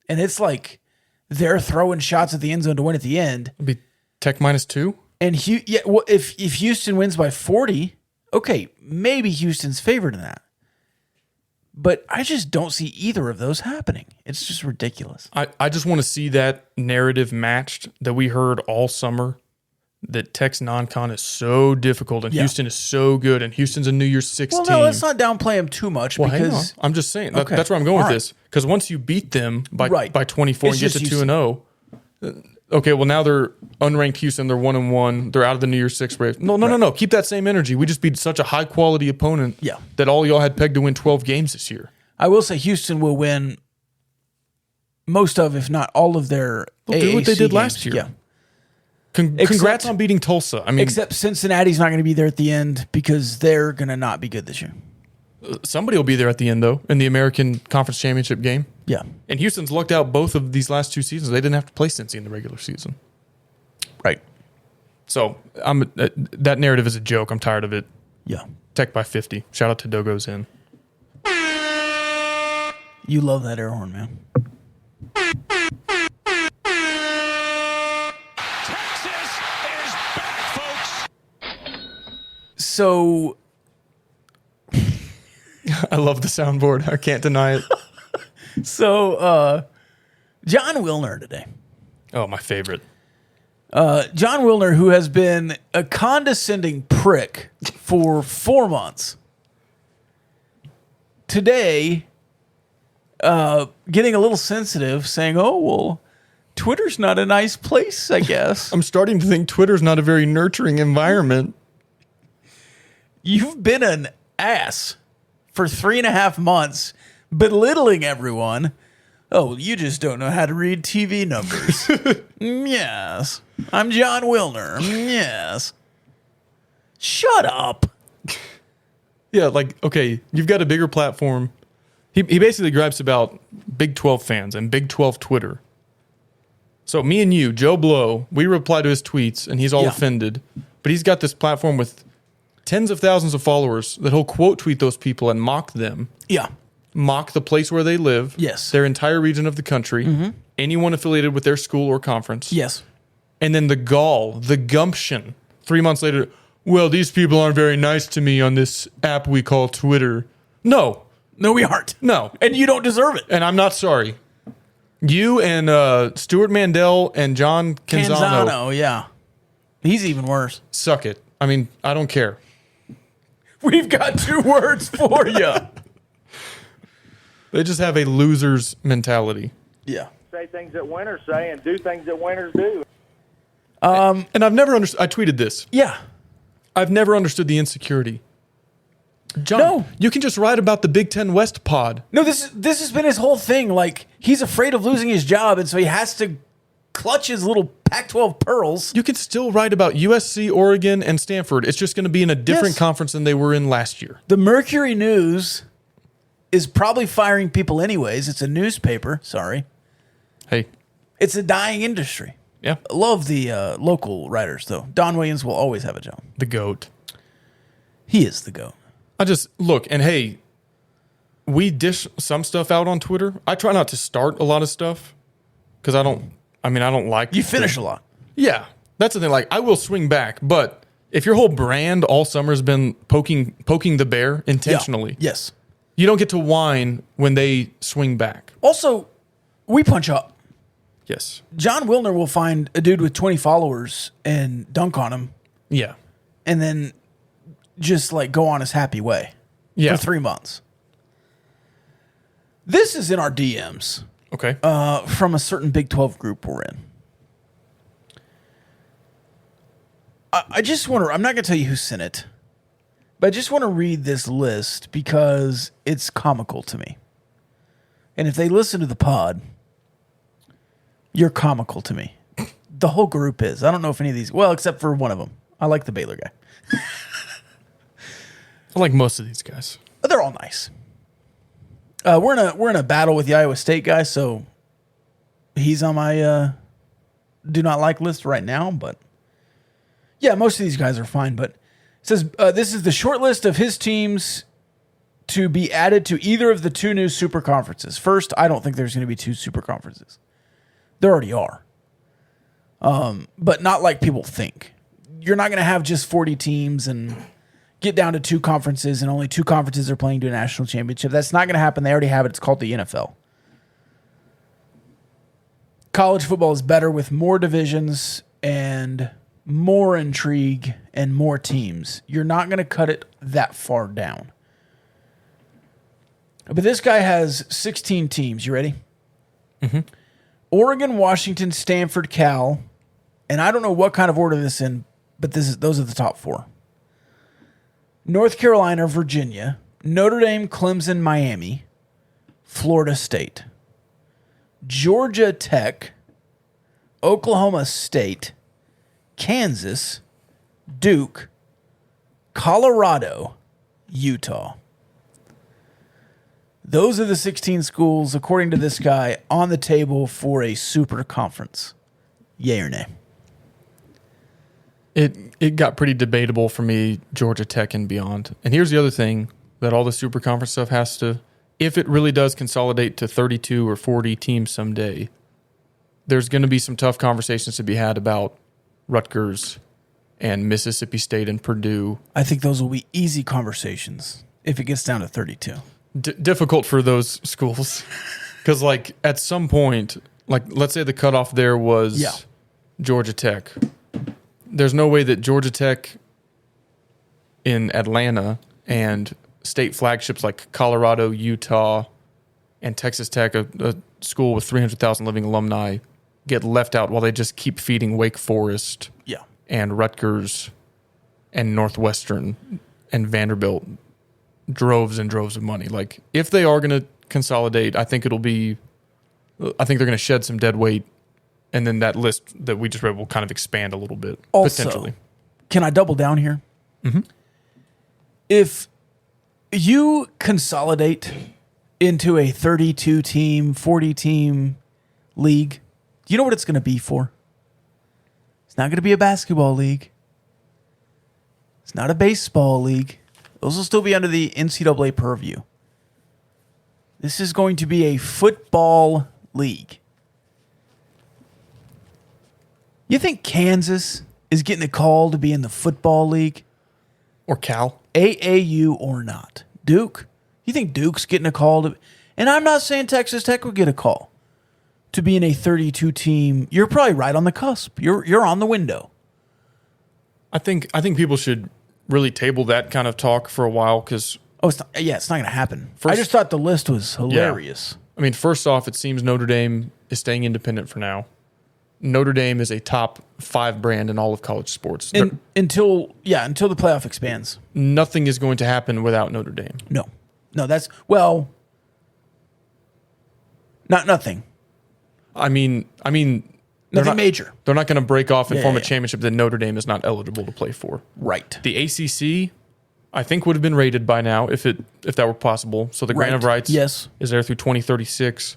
and it's like they're throwing shots at the end zone to win at the end. It'll be Tech -2. And if Houston wins by 40, okay, maybe Houston's favored in that. But I just don't see either of those happening. It's just ridiculous. I just want to see that narrative matched that we heard all summer, that Tech's non-con is so difficult and Yeah. Houston is so good and Houston's a New Year's Six Well, team. no, let's not downplay them too much Well, hang on. because I'm just saying. Okay. That's where I'm going All with right. this. Because once you beat them by Right. 24 It's and get to just 2-0, okay, well, now they're unranked Houston. They're 1-1. They're out of the New Year's Six race. No. Keep that same energy. We just beat such a high-quality opponent Yeah. that all y'all had pegged to win 12 games this year. I will say Houston will win most of, if not all of their They'll do what they AAC did last games. year. Yeah. Congrats Except- on beating Tulsa. I mean, Except Cincinnati's not going to be there at the end because they're going to not be good this year. somebody will be there at the end, though, in the American Conference Championship game. Yeah. And Houston's lucked out both of these last 2 seasons. They didn't have to play Cincy in the regular season. Right. So that narrative is a joke. I'm tired of it. Yeah. Tech by 50. Shout out to Dogo's in. You love that air horn, man. Texas is back, folks. So I love the soundboard. I can't deny it. John Wilner today. Oh, my favorite. John Wilner, who has been a condescending prick for 4 months, today getting a little sensitive, saying, oh, well, Twitter's not a nice place, I guess. I'm starting to think Twitter's not a very nurturing environment. You've been an ass for 3.5 months, belittling everyone. Oh, you just don't know how to read TV numbers. Yes. I'm John Wilner. Yes. Shut up. Yeah, like, okay, you've got a bigger platform. He basically gripes about Big 12 fans and Big 12 Twitter. So me and you, Joe Blow, we reply to his tweets, and he's all offended. But he's got this platform with tens of thousands of followers that he'll quote tweet those people and mock them. Yeah. Mock the place where they live. Yes. Their entire region of the country. Anyone affiliated with their school or conference. Yes. And then the gall, the gumption, 3 months later, well, these people aren't very nice to me on this app we call Twitter. No, we aren't. No. And you don't deserve it. And I'm not sorry. You and Stuart Mandel and John Canzano, yeah. He's even worse. suck it. I mean, I don't care. We've got 2 words for you. They just have a loser's mentality. Yeah. Say things that winners say and do things that winners do. And I've never understood. I tweeted this. Yeah. I've never understood the insecurity. John, No. you can just write about the Big Ten West pod. No, this has been his whole thing. Like, he's afraid of losing his job, and so he has to clutch his little Pac-12 pearls. You can still write about USC, Oregon, and Stanford. It's just going to be in a different Yes. conference than they were in last year. The Mercury News is probably firing people anyways. It's a newspaper. Sorry. Hey, It's a dying industry. yeah, I love the local writers, though. Don Williams will always have a job. the GOAT. He is the GOAT. I just look, and hey, we dish some stuff out on Twitter. I try not to start a lot of stuff because I don't like. You finish a lot. Yeah, that's the thing. Like, I will swing back, but if your whole brand all summer has been poking the bear intentionally, Yeah. Yes. you don't get to whine when they swing back. Also, we punch up. Yes. John Wilner will find a dude with 20 followers and dunk on him Yeah. and then just like go on his happy way Yeah. for 3 months. This is in our DMs Okay. from a certain Big 12 group we're in. I just want to, I'm not going to tell you who sent it, but I just want to read this list because it's comical to me. And if they listen to the pod, you're comical to me. The whole group is. I don't know if any of these, well, except for one of them. I like the Baylor guy. I like most of these guys. They're all nice. We're in a battle with the Iowa State guy, so he's on my do not like list right now. But yeah, most of these guys are fine. But it says this is the short list of his teams to be added to either of the 2 new super conferences. First, I don't think there's going to be 2 super conferences. There already are, but not like people think. You're not going to have just 40 teams and get down to 2 conferences, and only 2 conferences are playing to a national championship. That's not going to happen. They already have it. It's called the NFL. College football is better with more divisions and more intrigue and more teams. You're not going to cut it that far down. But this guy has 16 teams. You ready? Mm-hmm. Oregon, Washington, Stanford, Cal, and I don't know what kind of order this in, but those are the top 4. North Carolina, Virginia, Notre Dame, Clemson, Miami, Florida State, Georgia Tech, Oklahoma State, Kansas, Duke, Colorado, Utah. Those are the 16 schools, according to this guy, on the table for a super conference. Yay or nay? It got pretty debatable for me, Georgia Tech and beyond. And here's the other thing that all the super conference stuff has to, if it really does consolidate to 32 or 40 teams someday, there's going to be some tough conversations to be had about Rutgers and Mississippi State and Purdue. I think those will be easy conversations if it gets down to 32. Difficult for those schools because, like, at some point, like, let's say the cutoff there was Georgia Tech. There's no way that Georgia Tech in Atlanta and state flagships like Colorado, Utah, and Texas Tech, a school with 300,000 living alumni, get left out while they just keep feeding Wake Forest and Rutgers and Northwestern and Vanderbilt droves and droves of money. Like, if they are going to consolidate, I think they're going to shed some dead weight, and then that list that we just read will kind of expand a little bit, Also, potentially. Can I double down here? Mm-hmm. If You consolidate into a 32-team, 40-team league. Do you know what it's going to be for? It's not going to be a basketball league. It's not a baseball league. Those will still be under the NCAA purview. This is going to be a football league. You think Kansas is getting a call to be in the football league? Or Cal? AAU or not? Duke? You think Duke's getting a call to... And I'm not saying Texas Tech would get a call to be in a 32-team. You're probably right on the cusp. You're on the window. I think people should really table that kind of talk for a while because... Oh, it's not going to happen. I just thought the list was hilarious. Yeah. I mean, first off, it seems Notre Dame is staying independent for now. Notre Dame is a top 5 brand in all of college sports. Until the playoff expands. Nothing is going to happen without Notre Dame. No, that's... Well, not nothing. I mean, nothing major. They're not going to break off and form a yeah. championship that Notre Dame is not eligible to play for. Right. The ACC, I think, would have been rated by now if that were possible. So the grant of rights is there through 2036.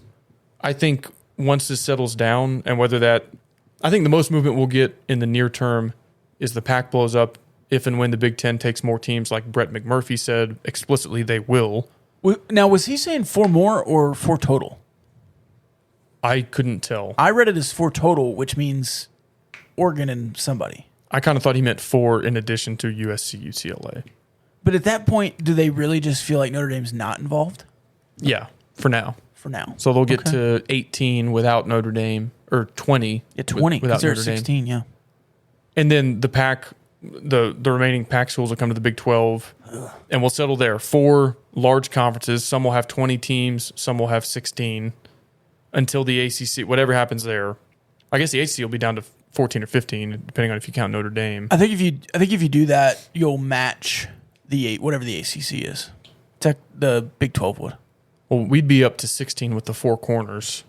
I think once this settles down and I think the most movement we'll get in the near term is the Pac blows up if and when the Big Ten takes more teams, like Brett McMurphy said explicitly they will. Now, was he saying 4 more or 4 total? I couldn't tell. I read it as 4 total, which means Oregon and somebody. I kind of thought he meant 4 in addition to USC, UCLA. But at that point, do they really just feel like Notre Dame's not involved? Yeah, for now. So they'll get to 18 without Notre Dame, or 20. Yeah, 20, without they're Notre Dame. 16, yeah. And then the Pac, the remaining Pac schools will come to the Big 12, and we'll settle there. 4 large conferences. Some will have 20 teams, some will have 16, until the ACC, whatever happens there. I guess the ACC will be down to 14 or 15, depending on if you count Notre Dame. I think if you do that, you'll match whatever the ACC is. The Big 12 would. Well, we'd be up to 16 with the 4 corners,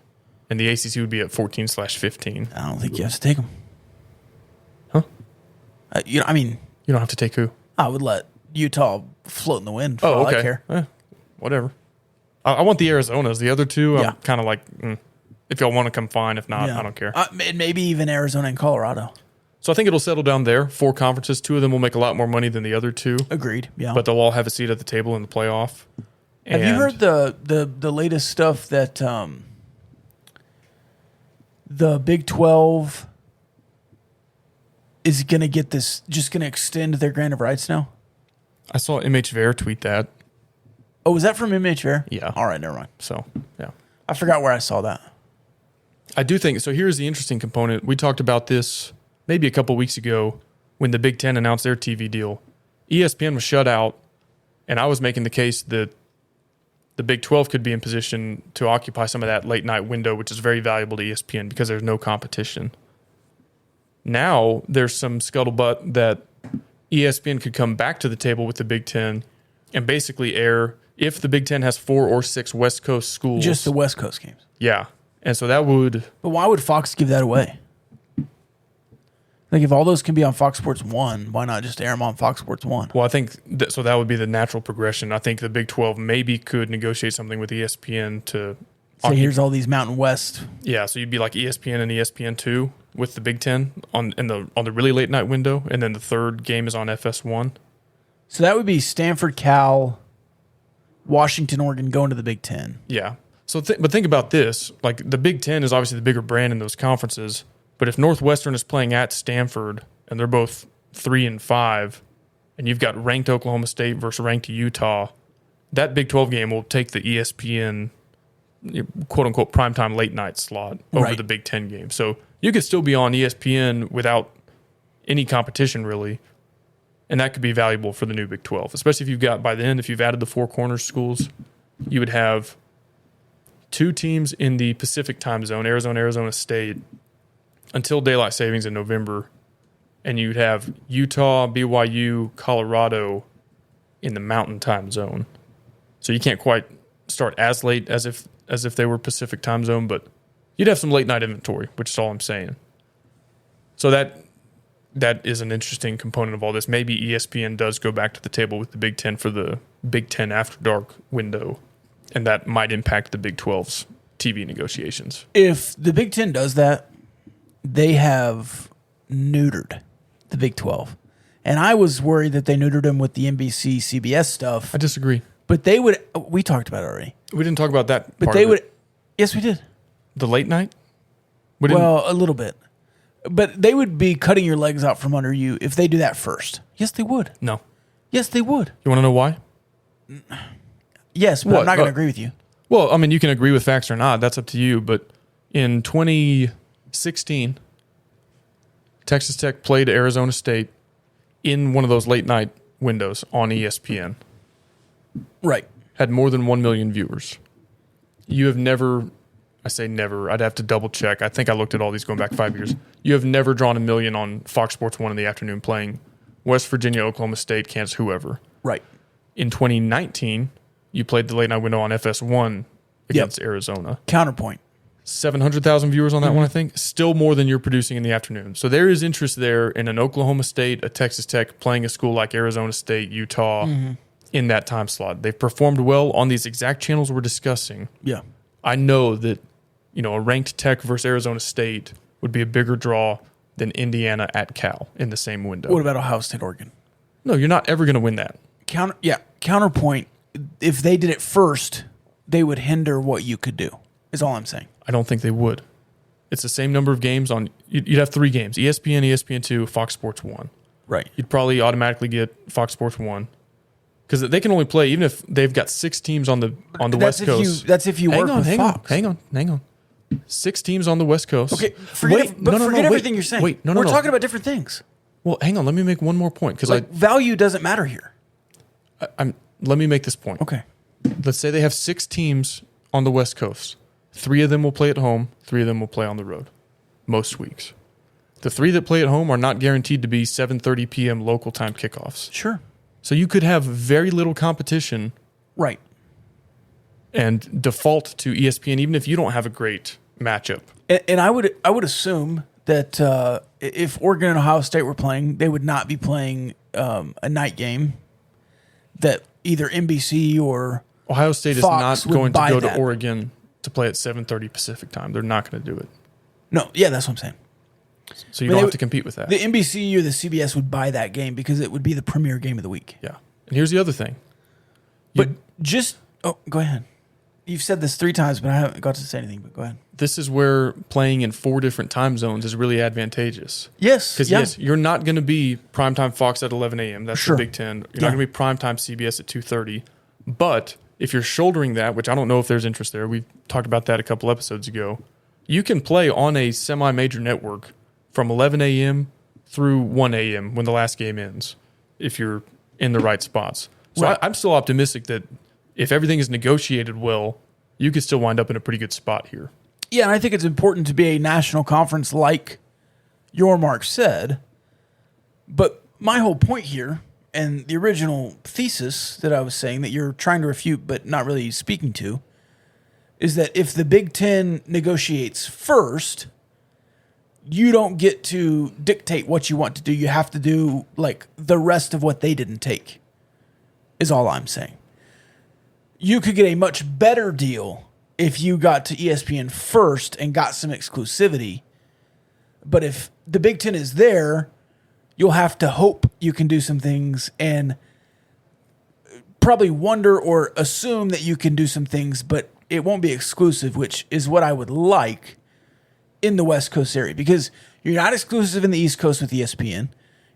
and the ACC would be at 14/15. I don't think you have to take them. Huh? You don't have to take who? I would let Utah float in the wind. For Oh, all okay. I care. Whatever. I want the Arizonas. The other two, Yeah. I'm kind of like, if y'all want to come fine. If not, I don't care. And maybe even Arizona and Colorado. So I think it'll settle down there. 4 conferences. 2 of them will make a lot more money than the other 2. Agreed. Yeah. But they'll all have a seat at the table in the playoff. Have you heard the latest stuff that the Big 12 is going to get this, just going to extend their grant of rights now? I saw MH Ver tweet that. Oh, was that from MH Ver? Yeah. All right, never mind. So, yeah. I forgot where I saw that. I do think, so here's the interesting component. We talked about this maybe a couple weeks ago when the Big Ten announced their TV deal. ESPN was shut out, and I was making the case that the Big 12 could be in position to occupy some of that late night window, which is very valuable to ESPN because there's no competition. Now there's some scuttlebutt that ESPN could come back to the table with the Big Ten and basically air, if the Big Ten has 4 or 6 West Coast schools. Just the West Coast games. Yeah. And so that would... But why would Fox give that away? Like, if all those can be on Fox Sports 1, why not just air them on Fox Sports 1? Well, I think so that would be the natural progression. I think the Big 12 maybe could negotiate something with ESPN to... So here's all these Mountain West. Yeah, so you'd be like ESPN and ESPN2 with the Big 10 on the really late night window, and then the third game is on FS1. So that would be Stanford, Cal, Washington, Oregon going to the Big 10. Yeah. So but think about this. Like, the Big 10 is obviously the bigger brand in those conferences, but if Northwestern is playing at Stanford and they're both 3 and 5, and you've got ranked Oklahoma State versus ranked Utah, that Big 12 game will take the ESPN quote unquote primetime late night slot over the Big 10 game. So you could still be on ESPN without any competition really. And that could be valuable for the new Big 12, especially if you've got, by then, if you've added the 4 corners schools, you would have 2 teams in the Pacific time zone, Arizona State, until daylight savings in November. And you'd have Utah, BYU, Colorado in the mountain time zone. So you can't quite start as late as if they were Pacific time zone, but you'd have some late night inventory, which is all I'm saying. So that is an interesting component of all this. Maybe ESPN does go back to the table with the Big Ten for the Big Ten After Dark window, and that might impact the Big 12's TV negotiations. If the Big Ten does that, they have neutered the Big 12. And I was worried that they neutered them with the NBC, CBS stuff. I disagree. But they would, we talked about it already. We didn't talk about that But part they of would, it. yes, we did. The late night? Well, a little bit. But they would be cutting your legs out from under you if they do that first. Yes, they would. No. Yes, they would. You want to know why? Yes, but I'm not going to agree with you. Well, I mean, you can agree with facts or not. That's up to you. But in 2016, Texas Tech played Arizona State in one of those late night windows on ESPN. Right. Had more than 1 million viewers. You have never, I say never, I'd have to double check. I think I looked at all these going back 5 years. You have never drawn 1 million on Fox Sports 1 in the afternoon playing West Virginia, Oklahoma State, Kansas, whoever. Right. In 2019, you played the late night window on FS1 against Arizona. Counterpoint. 700,000 viewers on that one, I think. Still more than you're producing in the afternoon. So there is interest there in an Oklahoma State, a Texas Tech playing a school like Arizona State, Utah in that time slot. They've performed well on these exact channels we're discussing. Yeah. I know that, a ranked Tech versus Arizona State would be a bigger draw than Indiana at Cal in the same window. What about Ohio State, Oregon? No, you're not ever going to win that. Counterpoint. If they did it first, they would hinder what you could do, is all I'm saying. I don't think they would. It's the same number of games on. You'd have 3 games: ESPN, ESPN2, Fox Sports 1. Right. You'd probably automatically get Fox Sports 1 because they can only play even if they've got 6 teams on the West Coast. That's if you work with Fox. Hang on. 6 teams on the West Coast. Okay, forget everything you're saying. Wait, we're talking about different things. Well, hang on. Let me make one more point because value doesn't matter here. Let me make this point. Okay. Let's say they have 6 teams on the West Coast. 3 of them will play at home. 3 of them will play on the road most weeks. The 3 that play at home are not guaranteed to be 7:30 p.m. local time kickoffs. Sure. So you could have very little competition. Right. And default to ESPN even if you don't have a great matchup. And I would assume that if Oregon and Ohio State were playing, they would not be playing a night game that either NBC or Ohio State Fox is not going to go that. to Oregon to play at 7:30 Pacific time. They're not going to do it. No, yeah, that's what I'm saying. So you don't have to compete with that. The NBC or the CBS would buy that game because it would be the premier game of the week. Yeah. And here's the other thing. Go ahead. You've said this 3 times, but I haven't got to say anything, but go ahead. This is where playing in 4 different time zones is really advantageous. Yes. Because, yes, you're not going to be primetime Fox at 11 a.m. That's Sure. the Big Ten. You're not going to be primetime CBS at 2:30. But if you're shouldering that, which I don't know if there's interest there, we've talked about that a couple episodes ago, you can play on a semi-major network from 11 a.m. through 1 a.m. when the last game ends, if you're in the right spots. So Right. I'm still optimistic that if everything is negotiated well, you could still wind up in a pretty good spot here. Yeah, and I think it's important to be a national conference like your Mark said. But my whole point here, and the original thesis that I was saying that you're trying to refute but not really speaking to, is that if the Big Ten negotiates first, you don't get to dictate what you want to do. You have to do like the rest of what they didn't take, is all I'm saying. You could get a much better deal if you got to ESPN first and got some exclusivity. But if the Big Ten is there, you'll have to hope you can do some things and probably wonder or assume that you can do some things, but it won't be exclusive, which is what I would like in the West Coast area, because you're not exclusive in the East Coast with ESPN.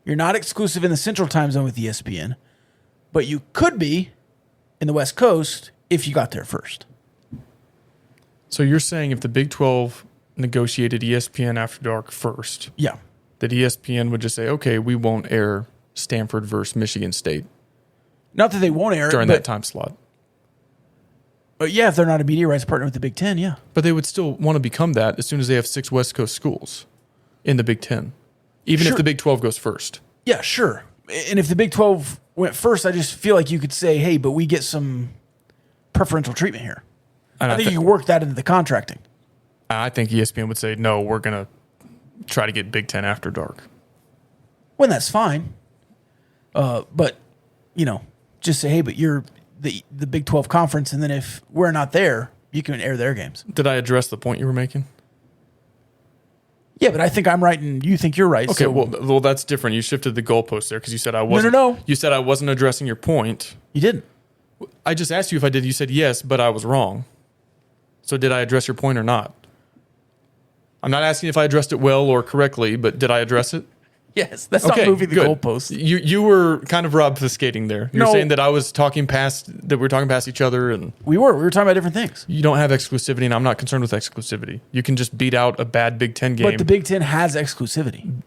You're not exclusive in the Central Time Zone with ESPN, but you could be in the West Coast if you got there first. So you're saying if the Big 12 negotiated ESPN After Dark first, Yeah. that ESPN would just say, okay, we won't air Stanford versus Michigan State Not that they won't air it, during but, that time slot. but yeah, if they're not a media rights partner with the Big Ten, yeah. But they would still want to become that as soon as they have 6 West Coast schools in the Big Ten, even Sure. if the Big 12 goes first. Yeah, sure. And if the Big 12 went first, I just feel like you could say, hey, but we get some preferential treatment here. And I think you can work that into the contracting. I think ESPN would say, no, we're going to try to get Big Ten After Dark. When that's fine. But, just say, hey, but you're the Big 12 conference, and then if we're not there, you can air their games. Did I address the point you were making? Yeah, but I think I'm right and you think you're right. Okay, so. well, that's different. You shifted the goalpost there because you said I wasn't. No. You said I wasn't addressing your point. You didn't. I just asked you if I did. You said yes, but I was wrong. So did I address your point or not? I'm not asking if I addressed it well or correctly, but did I address it? Yes, that's not moving the goalpost. You were kind of obfuscating there. You're saying that I was talking past, that we're talking past each other, and we were talking about different things. You don't have exclusivity, and I'm not concerned with exclusivity. You can just beat out a bad Big Ten game. But the Big Ten has exclusivity.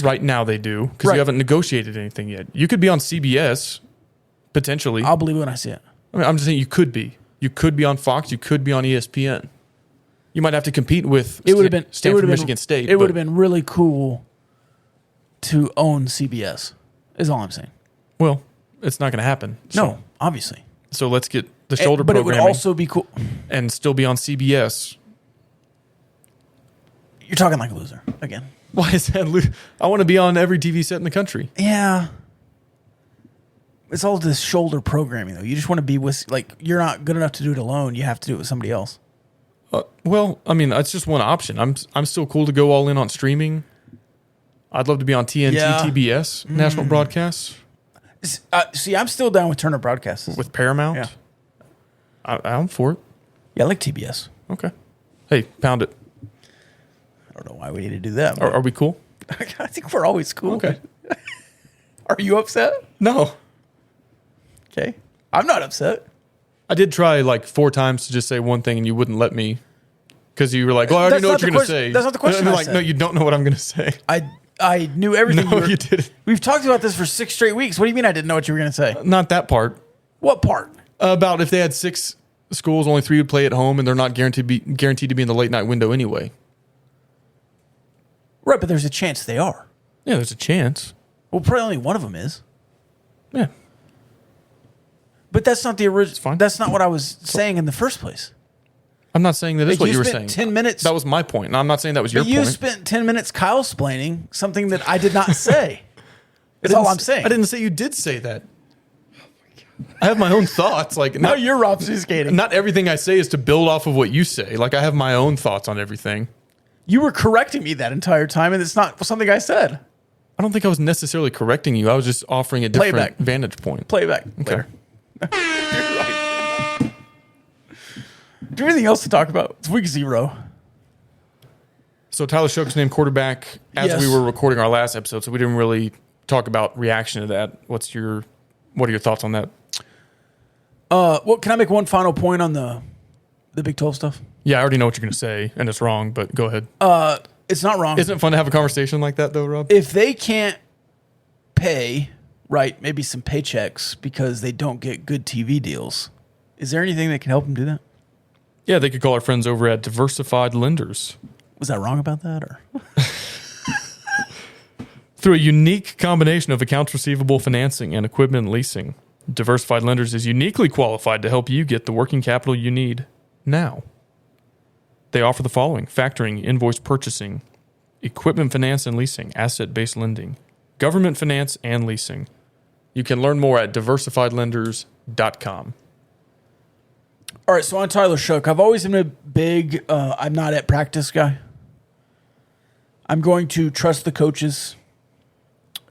Right now they do, because you haven't negotiated anything yet. You could be on CBS, potentially. I'll believe it when I see it. I mean, I'm just saying you could be. You could be on Fox. You could be on ESPN. You might have to compete with Stanford, Michigan State. It would have been really cool to own CBS, is all I'm saying. Well, it's not going to happen. No, obviously. So let's get the shoulder but programming. But it would also be cool. And still be on CBS. You're talking like a loser again. Why is that? I want to be on every TV set in the country. Yeah. It's all this shoulder programming, though. You just want to be with, like, you're not good enough to do it alone. You have to do it with somebody else. Well, I mean, that's just one option. I'm still cool to go all in on streaming. I'd love to be on TNT, TBS, national broadcasts. See, I'm still down with Turner Broadcasts. With Paramount? Yeah. I'm for it. Yeah, I like TBS. Okay. Hey, pound it. I don't know why we need to do that. Are we cool? I think we're always cool. Okay. Are you upset? No. Okay. I'm not upset. I did try like 4 times to just say one thing and you wouldn't let me because you were like, well, I already know what you're going to say. That's not the question. And I'm like, no, you don't know what I'm going to say. I knew everything. No, you didn't. We've talked about this for 6 straight weeks. What do you mean I didn't know what you were going to say? Not that part. What part? About if they had 6 schools, only 3 would play at home and they're not guaranteed to be in the late night window anyway. Right, but there's a chance they are. Yeah, there's a chance. Well, probably only one of them is. Yeah. But that's not the original. Fine. That's not what I was saying in the first place. I'm not saying that is what you were saying. 10 minutes. That was my point. And I'm not saying that was your point. You spent 10 minutes Kyle-splaining something that I did not say. That's all I'm saying. I didn't say you did say that. I have my own thoughts. Like now you're obfuscating. Not everything I say is to build off of what you say. Like I have my own thoughts on everything. You were correcting me that entire time, and it's not something I said. I don't think I was necessarily correcting you. I was just offering a different vantage point. Playback. Okay. You're right. Do you have anything else to talk about? It's week 0. So Tyler Shough named quarterback as we were recording our last episode, so we didn't really talk about reaction to that. What are your thoughts on that? Well, can I make one final point on the Big 12 stuff? Yeah, I already know what you're going to say, and it's wrong, but go ahead. It's not wrong. Isn't it fun to have a conversation like that, though, Rob? If they can't pay, maybe some paychecks because they don't get good TV deals, is there anything that can help them do that? Yeah, they could call our friends over at Diversified Lenders. Was I wrong about that? Or through a unique combination of accounts receivable financing and equipment leasing, Diversified Lenders is uniquely qualified to help you get the working capital you need now. They offer the following: factoring, invoice purchasing, equipment finance and leasing, asset-based lending, government finance and leasing. You can learn more at diversifiedlenders.com. All right, so on Tyler Shough, I've always been a big I'm not at practice guy. I'm going to trust the coaches.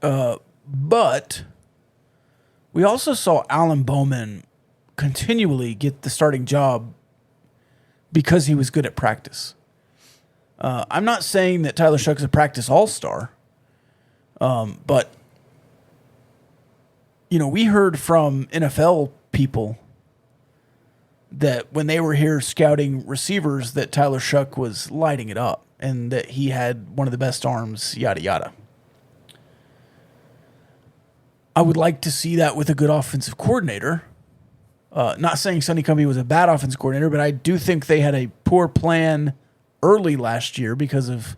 But we also saw Alan Bowman continually get the starting job because he was good at practice. I'm not saying that Tyler Shough is a practice all-star, but we heard from NFL people that when they were here scouting receivers that Tyler Shough was lighting it up and that he had one of the best arms, yada, yada. I would like to see that with a good offensive coordinator. Not saying Sonny Cumbie was a bad offensive coordinator, but I do think they had a poor plan early last year because of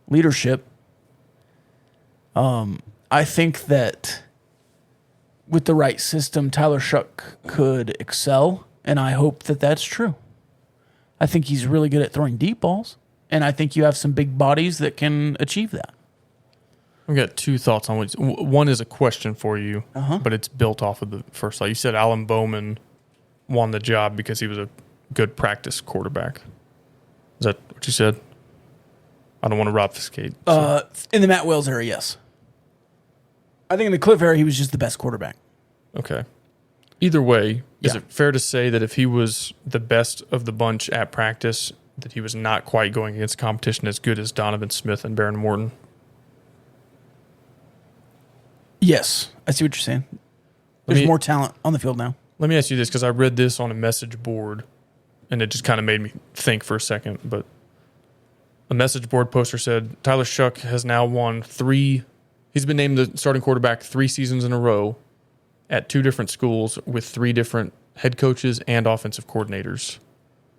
leadership. I think that with the right system, Tyler Shough could excel, and I hope that that's true. I think he's really good at throwing deep balls, and I think you have some big bodies that can achieve that. I've got two thoughts on what. One is a question for you, but it's built off of the first thought. You said Alan Bowman won the job because he was a good practice quarterback. Is that what you said? I don't want to obfuscate. So. In the Matt Wells era, yes. I think in the Cliff era, he was just the best quarterback. Okay. Either way, is it fair to say that if he was the best of the bunch at practice, that he was not quite going against competition as good as Donovan Smith and Baron Morton? Yes, I see what you're saying. There's more talent on the field now. Let me ask you this, because I read this on a message board, and it just kind of made me think for a second. But a message board poster said, Tyler Shuck has now won 3. He's been named the starting quarterback 3 seasons in a row at 2 different schools with 3 different head coaches and offensive coordinators.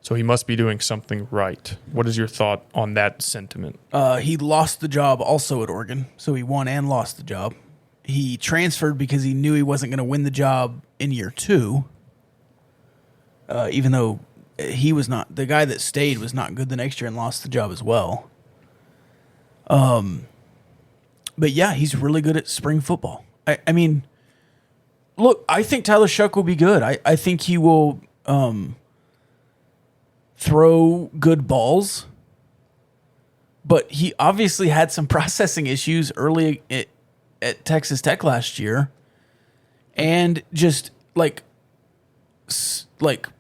So he must be doing something right. What is your thought on that sentiment? He lost the job also at Oregon, so he won and lost the job. He transferred because he knew he wasn't going to win the job in year 2, even though he was not. The guy that stayed was not good the next year and lost the job as well. But yeah, he's really good at spring football. I mean, look, I think Tyler Shuck will be good. I think he will throw good balls, but he obviously had some processing issues early at Texas Tech last year, and just like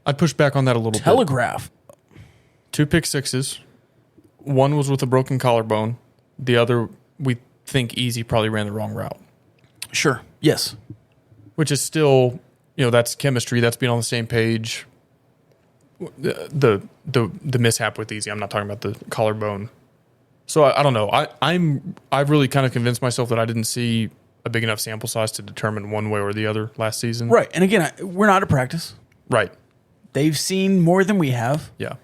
I'd push back on that a little telegraph. 2 pick sixes. One was with a broken collarbone. The other, we think Easy probably ran the wrong route. Sure. Yes. Which is still, that's chemistry. That's being on the same page. The mishap with Easy. I'm not talking about the collarbone. So I don't know. I've really kind of convinced myself that I didn't see a big enough sample size to determine one way or the other last season. Right. And again, we're not at practice. Right. They've seen more than we have. Yeah.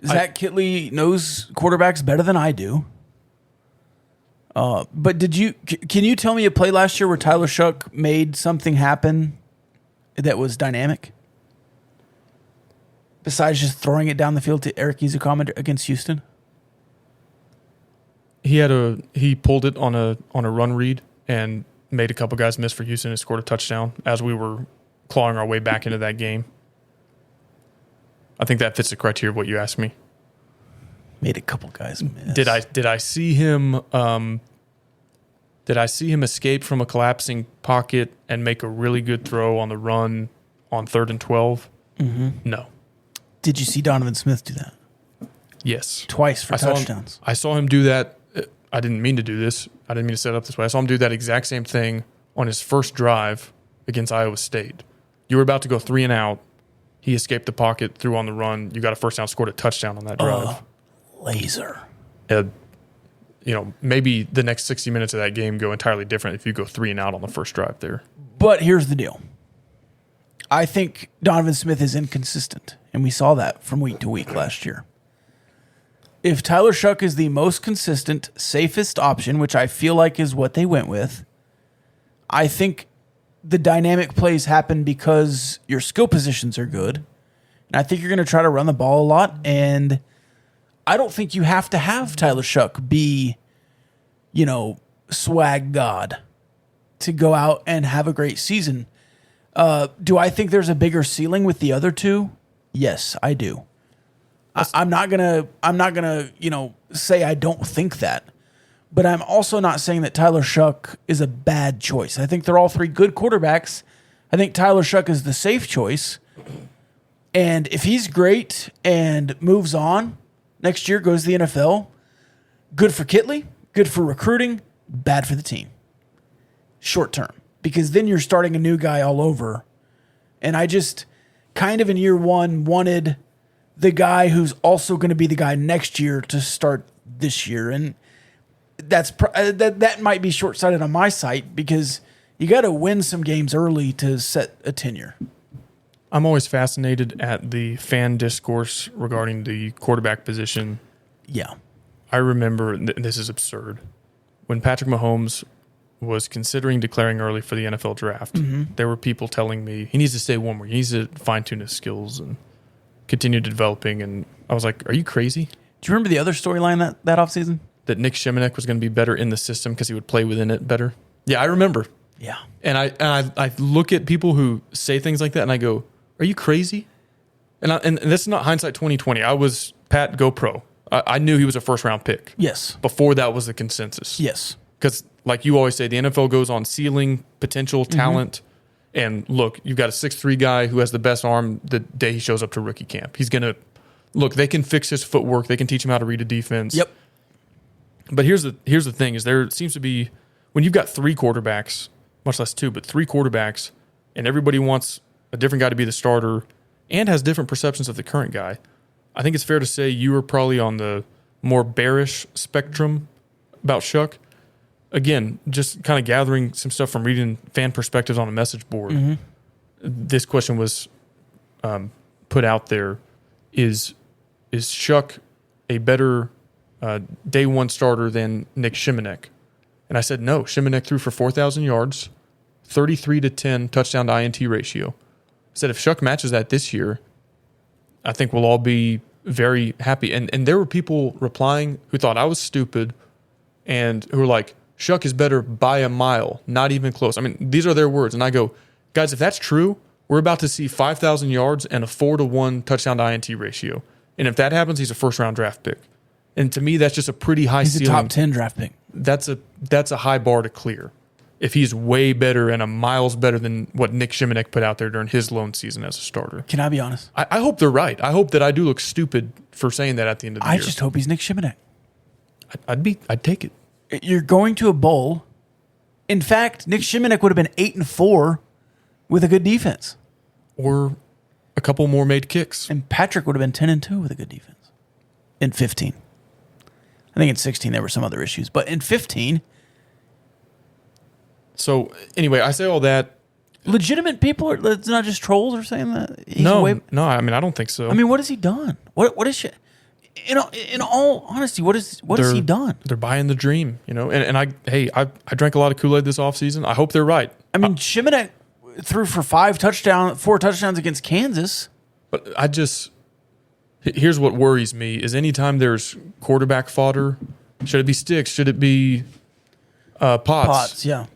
Zach Kitley knows quarterbacks better than I do. But can you tell me a play last year where Tyler Shuck made something happen that was dynamic? Besides just throwing it down the field to Eric Ezukanma against Houston? He pulled it on a run read and made a couple guys miss for Houston and scored a touchdown as we were clawing our way back into that game. I think that fits the criteria of what you asked me. Made a couple guys miss. Did I see him escape from a collapsing pocket and make a really good throw on the run on 3rd and 12? Mm-hmm. No. Did you see Donovan Smith do that? Yes. Twice for touchdowns. I saw him do that. I didn't mean to do this. I didn't mean to set it up this way. I saw him do that exact same thing on his first drive against Iowa State. You were about to go 3 and out. He escaped the pocket, threw on the run. You got a first down, scored a touchdown on that drive. Laser. Maybe the next 60 minutes of that game go entirely different if you go 3 and out on the first drive there. But here's the deal. I think Donovan Smith is inconsistent, and we saw that from week to week last year. If Tyler Shuck is the most consistent, safest option, which I feel like is what they went with, I think the dynamic plays happen because your skill positions are good. And I think you're going to try to run the ball a lot. And I don't think you have to have Tyler Shuck be, swag god to go out and have a great season. Do I think there's a bigger ceiling with the other two? Yes, I do. I'm not gonna say I don't think that, but I'm also not saying that Tyler Shuck is a bad choice. I think they're all 3 good quarterbacks. I think Tyler Shuck is the safe choice, and if he's great and moves on next year, goes to the NFL, good for Kitley, good for recruiting, bad for the team, short term, because then you're starting a new guy all over, and I just kind of in year 1 wanted the guy who's also going to be the guy next year to start this year. And that might be short-sighted on my side because you got to win some games early to set a tenure. I'm always fascinated at the fan discourse regarding the quarterback position. Yeah. I remember, this is absurd, when Patrick Mahomes was considering declaring early for the NFL draft, there were people telling me he needs to stay one more. He needs to fine-tune his skills and continue developing, and I was like, are you crazy? Do you remember the other storyline that offseason? that Nick Shimanek was going to be better in the system because he would play within it better? Yeah, I remember. Yeah. And I look at people who say things like that and I go, are you crazy? And this is not hindsight 2020. I was Pat Go Pro. I knew he was a first-round pick. Yes. Before that was the consensus. Yes. Because, like you always say, the NFL goes on ceiling, potential, talent. And look, you've got a 6'3" guy who has the best arm the day he shows up to rookie camp. He's going to look, they can fix his footwork. They can teach him how to read a defense. Yep. But here's the thing is there seems to be, when you've got 3 quarterbacks, much less 2, but 3 quarterbacks, and everybody wants a different guy to be the starter and has different perceptions of the current guy, I think it's fair to say you were probably on the more bearish spectrum about Shuck. Again, just kind of gathering some stuff from reading fan perspectives on a message board. This question was put out there: Is Shuck a better day one starter than Nick Shimanek? And I said no. Shimanek threw for 4,000 yards, 33-10 touchdown to INT ratio. I said if Shuck matches that this year, I think we'll all be very happy. And there were people replying who thought I was stupid and who were like, Shuck is better by a mile, not even close. I mean, these are their words. And I go, guys, if that's true, we're about to see 5,000 yards and a 4-1 touchdown to INT ratio. And if that happens, he's a first-round draft pick. And to me, that's just a pretty high ceiling. He's a top 10 draft pick. That's a high bar to clear. If he's way better and a miles better than what Nick Shimanek put out there during his lone season as a starter. Can I be honest? I hope they're right. I hope that I do look stupid for saying that at the end of the year. I just hope he's Nick Shimanek. I'd take it. You're going to a bowl. In fact, Nick Shimanek would have been 8-4 with a good defense. Or a couple more made kicks. And Patrick would have been 10-2 with a good defense. In 15. I think in 16 there were some other issues. But in 15... So, anyway, I say all that. Legitimate people it's not just trolls are saying that? No, I mean, I don't think so. I mean, what has he done? What is shit? In all honesty, what has he done? They're buying the dream, And I drank a lot of Kool-Aid this offseason. I hope they're right. I mean, Shimanek threw for 4 touchdowns against Kansas. But here's what worries me is anytime there's quarterback fodder, should it be Sticks? Should it be Potts? Potts, yeah.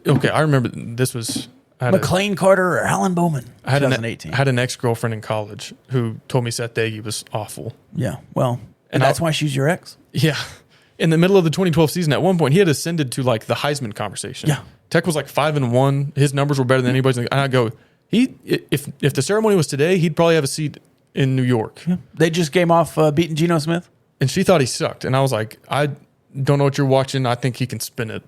Okay, I remember this was... McLean Carter or Alan Bowman, 2018. I had an ex-girlfriend in college who told me Seth Dagey was awful. Yeah, well, and that's why she's your ex. Yeah. In the middle of the 2012 season, at one point, he had ascended to like the Heisman conversation. Yeah. Tech was like 5-1. His numbers were better than anybody's. And I go, if the ceremony was today, he'd probably have a seat in New York. Yeah. They just came off beating Geno Smith. And she thought he sucked. And I was like, I don't know what you're watching. I think he can spin it.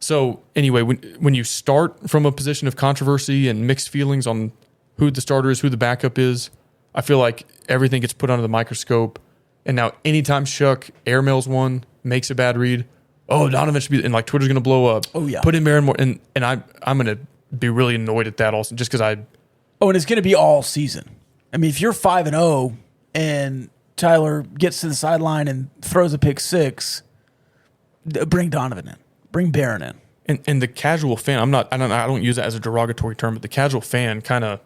So anyway, when you start from a position of controversy and mixed feelings on who the starter is, who the backup is, I feel like everything gets put under the microscope. And now anytime Shuck airmails one, makes a bad read, Donovan should be, and like Twitter's going to blow up. Oh, yeah. Put in Aaron Moore. And I'm going to be really annoyed at that also just because and it's going to be all season. I mean, if you're 5-0 and Tyler gets to the sideline and throws a pick 6, bring Donovan in. Bring Barron in. And the casual fan, I don't use that as a derogatory term, but the casual fan kind of,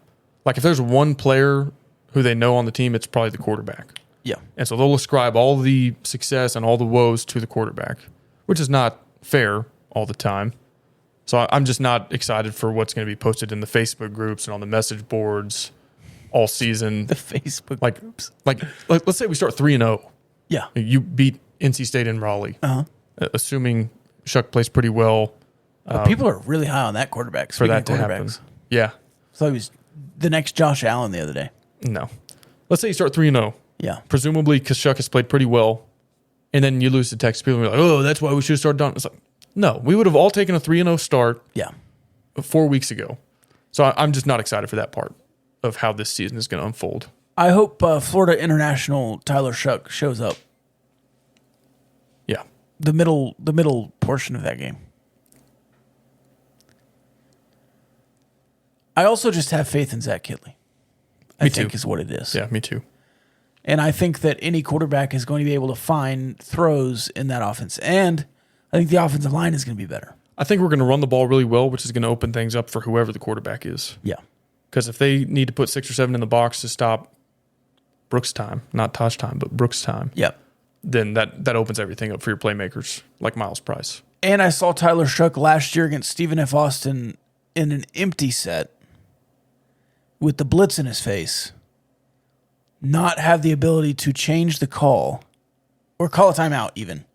like if there's one player who they know on the team, it's probably the quarterback. Yeah. And so they'll ascribe all the success and all the woes to the quarterback, which is not fair all the time. So I'm just not excited for what's going to be posted in the Facebook groups and on the message boards all season. The Facebook groups. Like let's say we start 3-0. Yeah. You beat NC State in Raleigh. Uh-huh. Assuming Shuck plays pretty well. People are really high on that quarterback. For that to happen. Yeah. So he was the next Josh Allen the other day. No. Let's say you start 3-0. Yeah. Presumably because Shuck has played pretty well. And then you lose to Texas. People are like, that's why we should have started down. It's like, no, we would have all taken a 3-0 start 4 weeks ago. So I'm just not excited for that part of how this season is going to unfold. I hope Florida International Tyler Shuck shows up. Yeah. The middle portion of that game. I also just have faith in Zach Kittley. I think is what it is. Yeah, me too. And I think that any quarterback is going to be able to find throws in that offense. And I think the offensive line is going to be better. I think we're going to run the ball really well, which is going to open things up for whoever the quarterback is. Yeah. Because if they need to put 6 or 7 in the box to stop Brooks' time, not Tosh time, but Brooks' time. Yep. then that opens everything up for your playmakers like Miles Price. And I saw Tyler Shuck last year against Stephen F. Austin in an empty set with the blitz in his face, not have the ability to change the call or call a timeout even.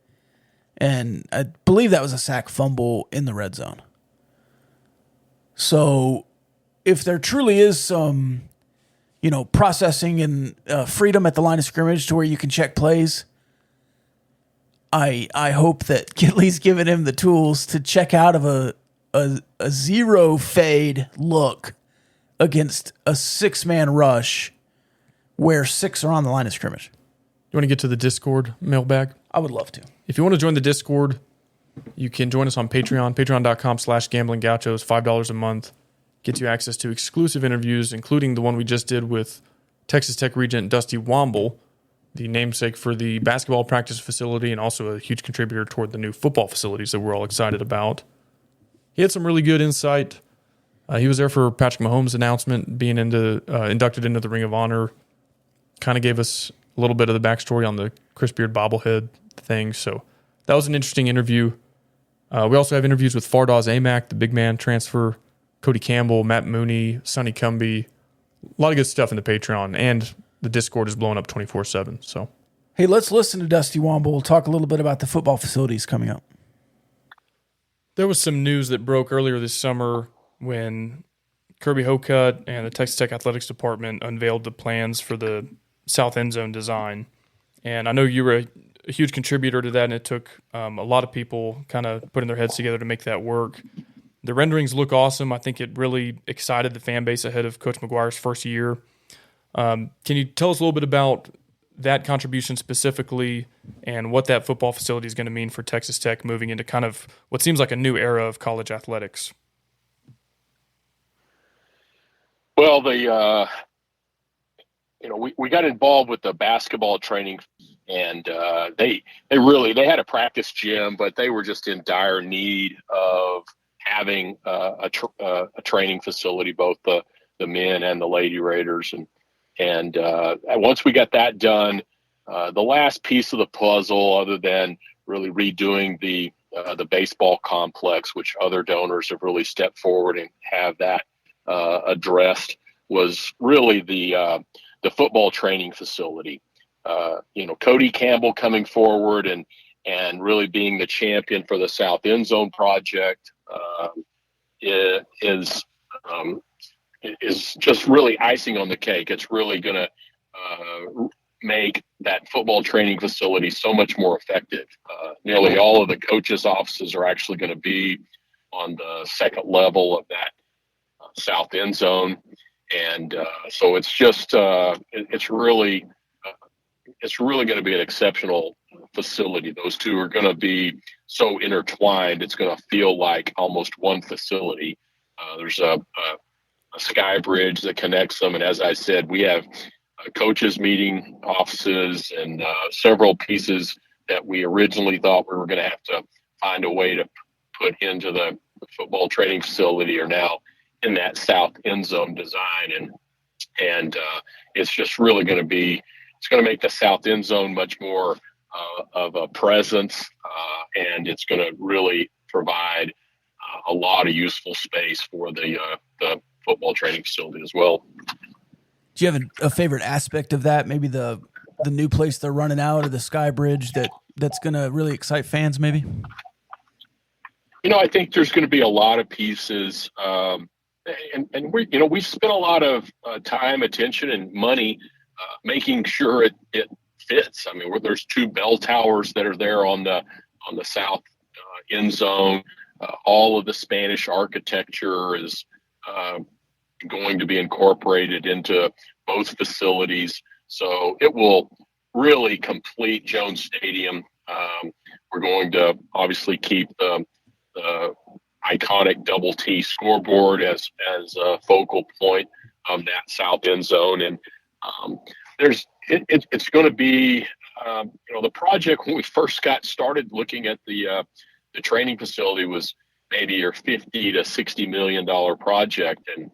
And I believe that was a sack fumble in the red zone. So if there truly is some, processing and freedom at the line of scrimmage to where you can check plays, I hope that Gidley's given him the tools to check out of a zero fade look against a 6-man rush where 6 are on the line of scrimmage. You want to get to the Discord mailbag? I would love to. If you want to join the Discord, you can join us on Patreon, patreon.com/gamblinggauchos, $5 a month. Gets you access to exclusive interviews, including the one we just did with Texas Tech Regent Dusty Womble, the namesake for the basketball practice facility and also a huge contributor toward the new football facilities that we're all excited about. He had some really good insight. He was there for Patrick Mahomes' announcement, being inducted into the Ring of Honor. Kind of gave us a little bit of the backstory on the Chris Beard bobblehead thing. So that was an interesting interview. We also have interviews with Fardaz Amack, the big man transfer, Cody Campbell, Matt Mooney, Sonny Cumbie. A lot of good stuff in the Patreon, and the Discord is blowing up 24/7. So, hey, let's listen to Dusty Womble. We'll talk a little bit about the football facilities coming up. There was some news that broke earlier this summer when Kirby Hocutt and the Texas Tech Athletics Department unveiled the plans for the South End Zone design. And I know you were a huge contributor to that, and it took a lot of people kind of putting their heads together to make that work. The renderings look awesome. I think it really excited the fan base ahead of Coach McGuire's first year. Can you tell us a little bit about that contribution specifically and what that football facility is going to mean for Texas Tech moving into kind of what seems like a new era of college athletics? Well, we got involved with the basketball training, and they had a practice gym, but they were just in dire need of having a training facility, both the men and the Lady Raiders, and once we got that done, the last piece of the puzzle, other than really redoing the baseball complex, which other donors have really stepped forward and have that addressed, was really the football training facility. Cody Campbell coming forward and really being the champion for the South End Zone project is just really icing on the cake. It's really going to make that football training facility so much more effective. Nearly all of the coaches' offices are actually going to be on the second level of that South End Zone. And so it's just it's really going to be an exceptional facility. Those two are going to be so intertwined. It's going to feel like almost one facility. There's a sky bridge that connects them, and as I said, we have coaches meeting offices and several pieces that we originally thought we were going to have to find a way to put into the football training facility are now in that South End Zone design, and it's just really going to make the South End Zone much more of a presence, and it's going to really provide a lot of useful space for the football training facility as well. Do you have a favorite aspect of that? Maybe the new place they're running out, or the sky bridge that's going to really excite fans? Maybe. I think there's going to be a lot of pieces, and we've spent a lot of time, attention, and money making sure it fits. I mean, there's 2 bell towers that are there on the South End Zone. All of the Spanish architecture is going to be incorporated into both facilities, so it will really complete Jones Stadium. We're going to obviously keep the iconic double T scoreboard as a focal point of that South End Zone, and it's going to be the project when we first got started looking at the training facility was maybe your $50 to $60 million project, and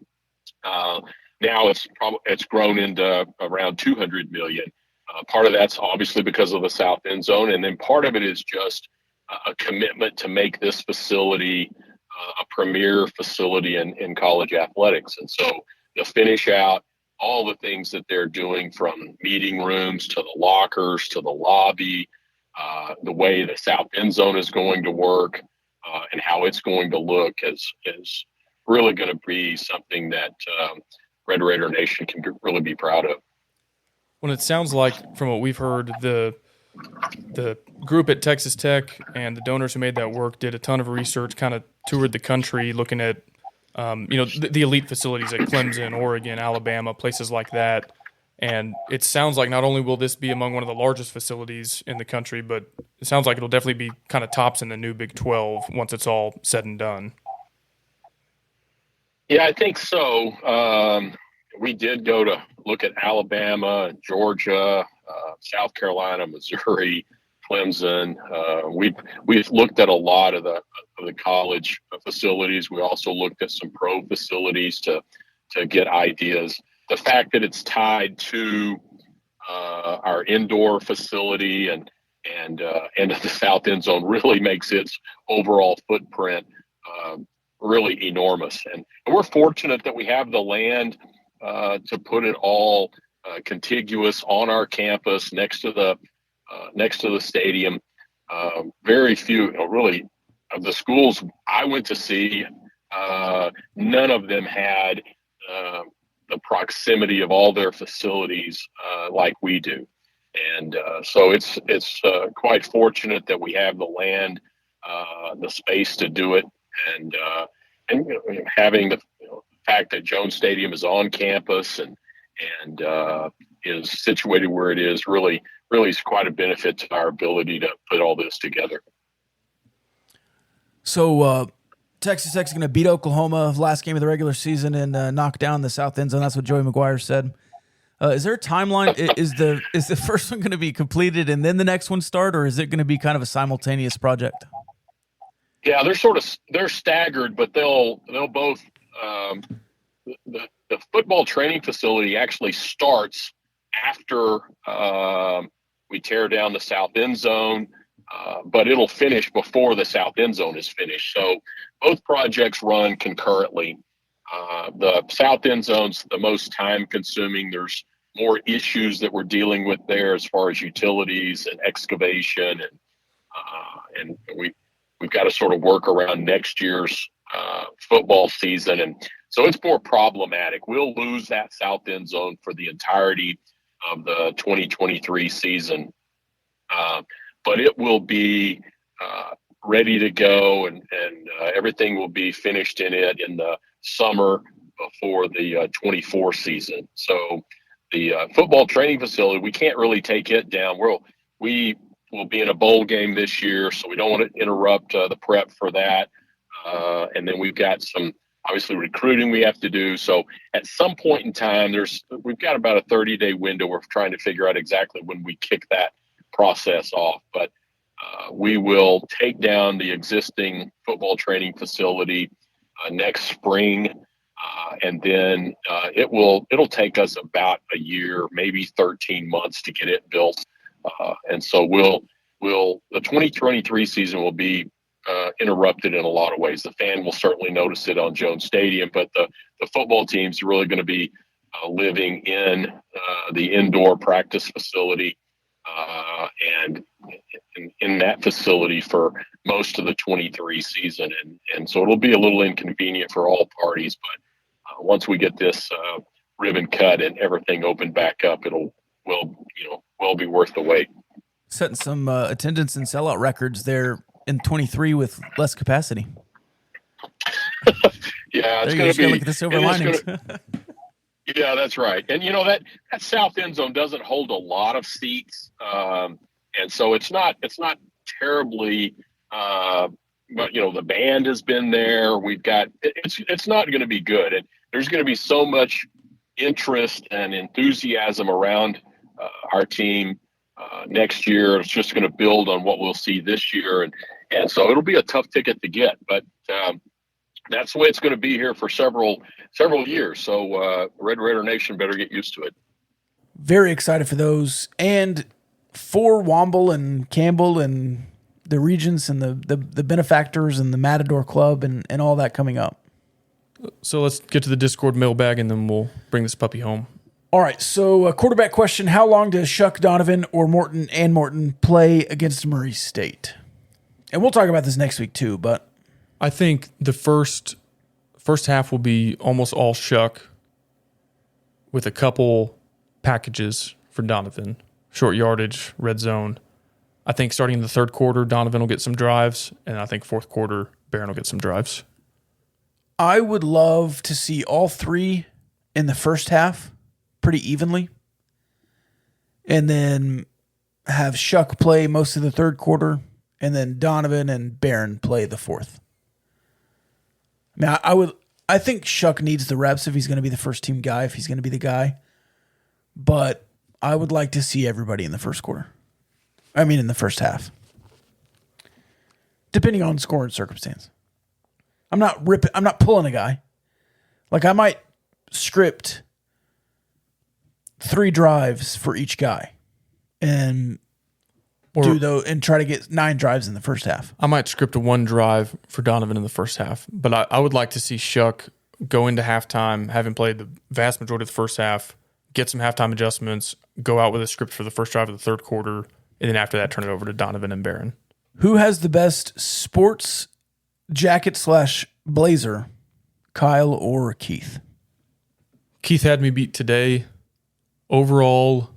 now it's grown into around $200 million. Part of that's obviously because of the south end zone, and then part of it is just a commitment to make this facility a premier facility in college athletics. And so to finish out all the things that they're doing, from meeting rooms to the lockers to the lobby, the way the south end zone is going to work, and how it's going to look is really going to be something that Red Raider Nation can really be proud of. Well, it sounds like, from what we've heard, the group at Texas Tech and the donors who made that work did a ton of research, kind of toured the country looking at the elite facilities at Clemson, Oregon, Alabama, places like that. And it sounds like not only will this be among one of the largest facilities in the country, but it sounds like it'll definitely be kind of tops in the new Big 12 once it's all said and done. Yeah, I think so. We did go to look at Alabama, Georgia, South Carolina, Missouri, Clemson. We've looked at a lot of the college facilities. We also looked at some pro facilities to get ideas. The fact that it's tied to our indoor facility and the south end zone really makes its overall footprint really enormous. And we're fortunate that we have the land to put it all contiguous on our campus next to the stadium. Very few, really, of the schools I went to see, none of them had the proximity of all their facilities like we do. And so it's quite fortunate that we have the land, the space to do it, and having the fact that Jones Stadium is on campus and is situated where it is really is quite a benefit to our ability to put all this together. So Texas Tech's going to beat Oklahoma last game of the regular season and knock down the south end zone. That's what Joey McGuire said. Is there a timeline? Is the first one going to be completed and then the next one start, or is it going to be kind of a simultaneous project? Yeah, they're staggered, but they'll both. The football training facility actually starts after we tear down the south end zone, but it'll finish before the south end zone is finished. So both projects run concurrently. The south end zone's the most time consuming. There's more issues that we're dealing with there as far as utilities and excavation, and we've got to sort of work around next year's football season. And so it's more problematic. We'll lose that south end zone for the entirety of the 2023 season. But it will be ready to go, and everything will be finished in it in the summer before the 24 season. So the football training facility, we can't really take it down. We will be in a bowl game this year, so we don't want to interrupt the prep for that. And then we've got some, obviously, recruiting we have to do. So at some point in time, we've got about a 30-day window. We're trying to figure out exactly when we kick that process off. But we will take down the existing football training facility next spring, and then it'll take us about a year, maybe 13 months to get it built. And so the 2023 season will be interrupted in a lot of ways. The fan will certainly notice it on Jones Stadium, but the football team's really going to be living in the indoor practice facility and in that facility for most of the 23 season. And so it'll be a little inconvenient for all parties, but once we get this ribbon cut and everything opened back up, it'll well be worth the wait. Setting some attendance and sellout records there in 23 with less capacity. Yeah, it's going to be. Look at the silver linings. Yeah, that's right. And that south end zone doesn't hold a lot of seats, and so it's not terribly. But the band has been there. We've got it's not going to be good, and there's going to be so much interest and enthusiasm around our team next year. It's just going to build on what we'll see this year, and so it'll be a tough ticket to get, but that's the way it's going to be here for several years. So Red Raider Nation better get used to it. Very excited for those. And for Womble and Campbell and the Regents and the Benefactors and the Matador Club and all that coming up. So let's get to the Discord mailbag, and then we'll bring this puppy home. All right, so a quarterback question. How long does Shuck Donovan or Morton play against Murray State? And we'll talk about this next week too, but I think the first half will be almost all Shuck with a couple packages for Donovan. Short yardage, red zone. I think starting in the third quarter, Donovan will get some drives, and I think fourth quarter, Barron will get some drives. I would love to see all three in the first half pretty evenly, and then have Shuck play most of the third quarter, and then Donovan and Barron play the fourth. Now, I think Shuck needs the reps if he's going to be the first team guy, if he's going to be the guy, but I would like to see everybody in the first quarter. In the first half. Depending on score and circumstance. I'm not pulling a guy. Like, I might script 3 drives for each guy and try to get 9 drives in the first half. I might script a 1 drive for Donovan in the first half, but I would like to see Shuck go into halftime, having played the vast majority of the first half, get some halftime adjustments, go out with a script for the first drive of the third quarter, and then after that, turn it over to Donovan and Barron. Who has the best sports jacket / blazer, Kyle or Keith? Keith had me beat today. Overall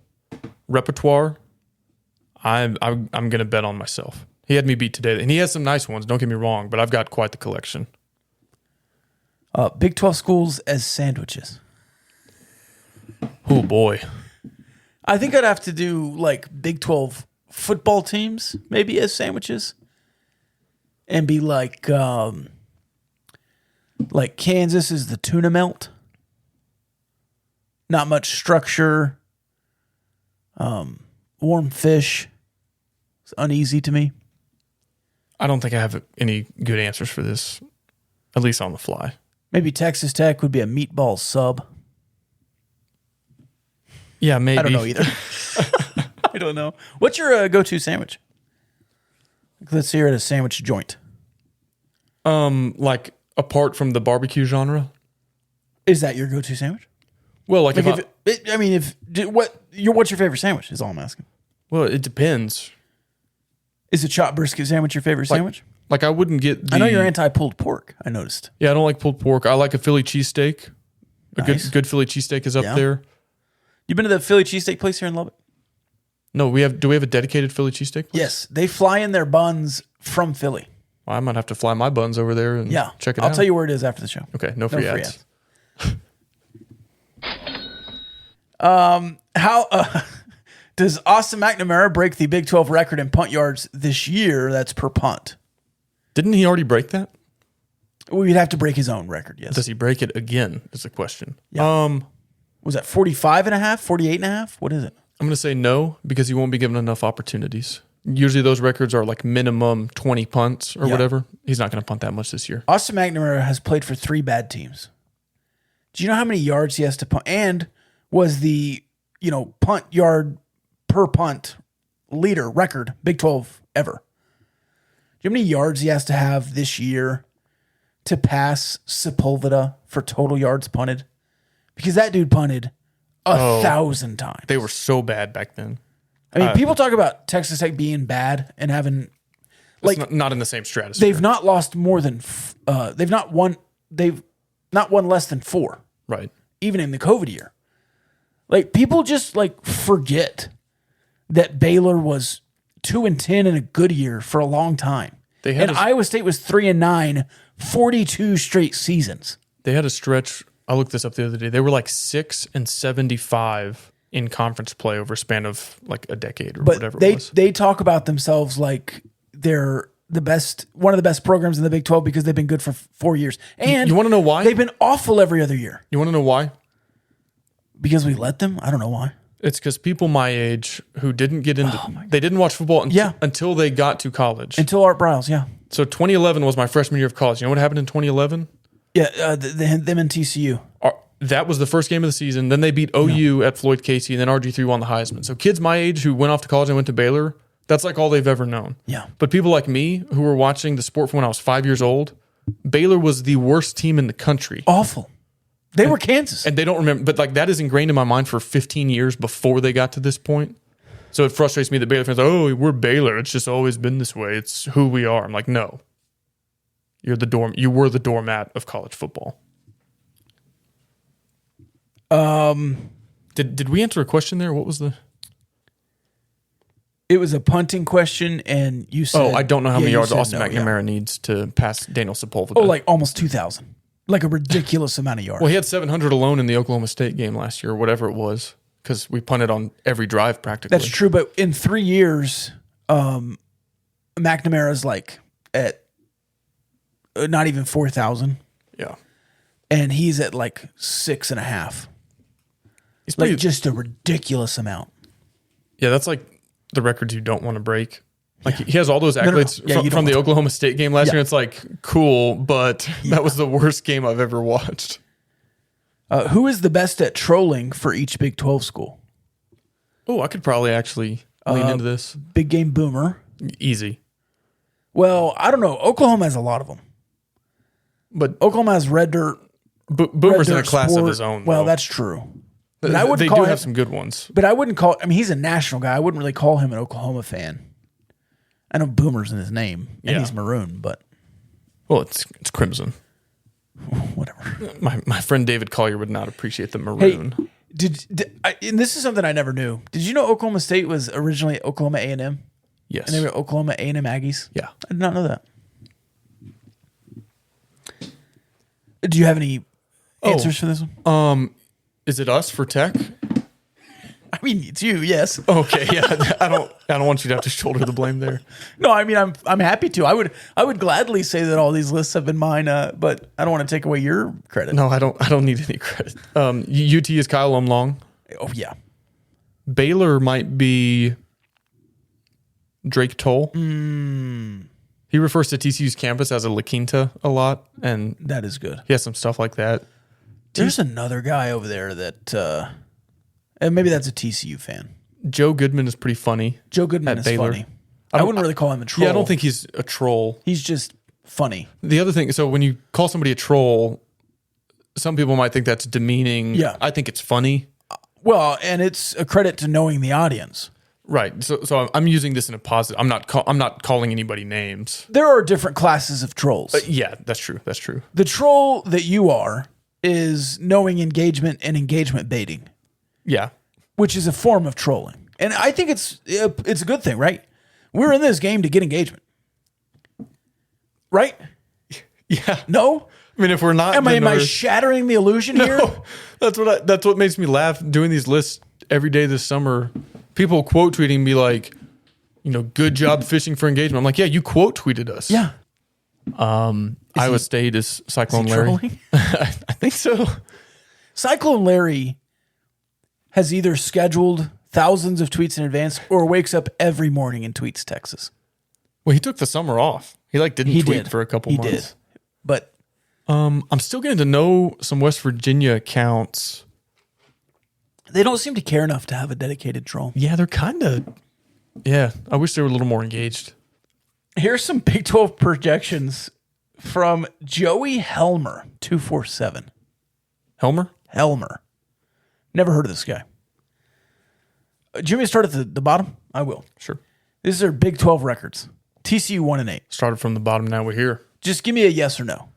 repertoire, I'm going to bet on myself. He had me beat today, and he has some nice ones. Don't get me wrong, but I've got quite the collection. Big 12 schools as sandwiches. Oh boy, I think I'd have to do like Big 12 football teams maybe as sandwiches, and be like Kansas is the tuna melt. Not much structure. Warm fish. It's uneasy to me. I don't think I have any good answers for this, at least on the fly. Maybe Texas Tech would be a meatball sub. Yeah, maybe. I don't know either. I don't know. What's your go-to sandwich? Let's hear it, a sandwich joint. Like apart from the barbecue genre, is that your go-to sandwich? Well, what's your favorite sandwich? Is all I'm asking. Well, it depends. Is a chopped brisket sandwich your favorite sandwich? Like I wouldn't get. I know you're anti-pulled pork. I noticed. Yeah, I don't like pulled pork. I like a Philly cheesesteak. Nice. A good Philly cheesesteak is up there. You been to the Philly cheesesteak place here in Lubbock? No, do we have a dedicated Philly cheesesteak place? Yes, they fly in their buns from Philly. Well, I might have to fly my buns over there and check it out. I'll tell you where it is after the show. Okay, no free ads. How does Austin McNamara break the Big 12 record in punt yards this year? That's per punt. Didn't he already break that? We'd have to break his own record, yes. Does he break it again is the question. Yeah. Was that 45 and a half, 48 and a half? What is it? I'm going to say no because he won't be given enough opportunities. Usually those records are like minimum 20 punts or whatever. He's not going to punt that much this year. Austin McNamara has played for 3 bad teams. Do you know how many yards he has to punt? And was the, punt yard per punt leader record, Big 12 ever. Do you know how many yards he has to have this year to pass Sepulveda for total yards punted? Because that dude punted 1,000 times. They were so bad back then. I mean, people talk about Texas Tech being bad and having not in the same stratosphere. They've not lost more than they've not won less than 4. Right. Even in the COVID year. Like, people just forget that Baylor was 2-10 in a good year for a long time. Iowa State was 3-9, 42 straight seasons. They had a stretch. I looked this up the other day. They were 6-75 in conference play over a span of a decade or whatever it was. They talk about themselves like they're the best, one of the best programs in the Big 12 because they've been good for 4 years. And you want to know why? They've been awful every other year. You want to know why? Because we let them? I don't know why. It's because people my age who didn't get into, they didn't watch football until they got to college. Until Art Briles, yeah. So 2011 was my freshman year of college. You know what happened in 2011? Yeah, them and TCU. that was the first game of the season. Then they beat OU at Floyd Casey, and then RG3 won the Heisman. So kids my age who went off to college and went to Baylor, that's like all they've ever known. Yeah. But people like me who were watching the sport from when I was 5 years old, Baylor was the worst team in the country. Awful. They were Kansas. And they don't remember, but like that is ingrained in my mind for 15 years before they got to this point. So it frustrates me that Baylor fans are, oh, we're Baylor. It's just always been this way. It's who we are. I'm like, no. You were the doormat of college football. Did we answer a question there? What was the? It was a punting question, and you said, I don't know how many yards Austin no, McNamara needs to pass Daniel Sepulveda. Oh, like almost 2,000. Like a ridiculous amount of yards. Well, he had 700 alone in the Oklahoma State game last year, or whatever it was, because we punted on every drive practically. That's true, but in 3 years, McNamara's like at not even 4,000. Yeah. And he's at like 6.5. He's pretty, like just a ridiculous amount. Yeah, that's like the records you don't want to break. Like he has all those accolades from the Oklahoma State game last year. It's like cool, but that was the worst game I've ever watched. Who is the best at trolling for each Big 12 school? Oh, I could probably actually lean into this. Big Game Boomer. Easy. Well, I don't know. Oklahoma has a lot of them. But Oklahoma has Red Dirt. Boomer's in a class of his own. Well, though. that's true. But They do have some good ones. But I wouldn't call. I mean, he's a national guy. I wouldn't really call him an Oklahoma fan. I know Boomer's in his name, and he's maroon, but well, it's crimson. Whatever. My friend David Collier would not appreciate the maroon. Hey, and this is something I never knew. Did you know Oklahoma State was originally Oklahoma A&M? Yes. And they were Oklahoma A&M Aggies? Yeah. I did not know that. Do you have any answers for this one? Is it us for tech? I mean, it's you, yes. Okay, yeah. I don't want you to have to shoulder the blame there. No, I mean, I'm happy to. I would gladly say that all these lists have been mine, but I don't want to take away your credit. No, I don't need any credit. UT is Kyle Umlong. Oh yeah. Baylor might be Drake Toll. He refers to TCU's campus as a La Quinta a lot, and that is good. He has some stuff like that. There's another guy over there that, and maybe that's a TCU fan. Joe Goodman is pretty funny. Joe Goodman is Baylor. funny. I wouldn't really call him a troll. Yeah, I don't think he's a troll. He's just funny. The other thing, so when you call somebody a troll, some people might think that's demeaning. Yeah. I think it's funny. Well, and it's a credit to knowing the audience. Right. So I'm using this in a positive. I'm not calling anybody names. There are different classes of trolls. Yeah, that's true. That's true. The troll that you are is knowing engagement and engagement baiting. Yeah. Which is a form of trolling. And I think it's a good thing, right? We're in this game to get engagement. Right? Yeah. No? I mean, if we're not, am I shattering the illusion here? That's what makes me laugh doing these lists every day this summer. People quote tweeting me like, good job fishing for engagement. I'm like, yeah, you quote tweeted us. Yeah. Iowa State is Cyclone Larry. Trolling? I think so. Cyclone Larry has either scheduled thousands of tweets in advance or wakes up every morning and tweets Texas. Well, he took the summer off. He didn't tweet for a couple months. He did. But I'm still getting to know some West Virginia accounts. They don't seem to care enough to have a dedicated troll. Yeah, they're kind of. Yeah, I wish they were a little more engaged. Here's some Big 12 projections from Joey Helmer, 247. Helmer. Never heard of this guy. Do you want me to start at the bottom? I will. Sure. These are Big 12 records. TCU 1-8. Started from the bottom, now we're here. Just give me a yes or no.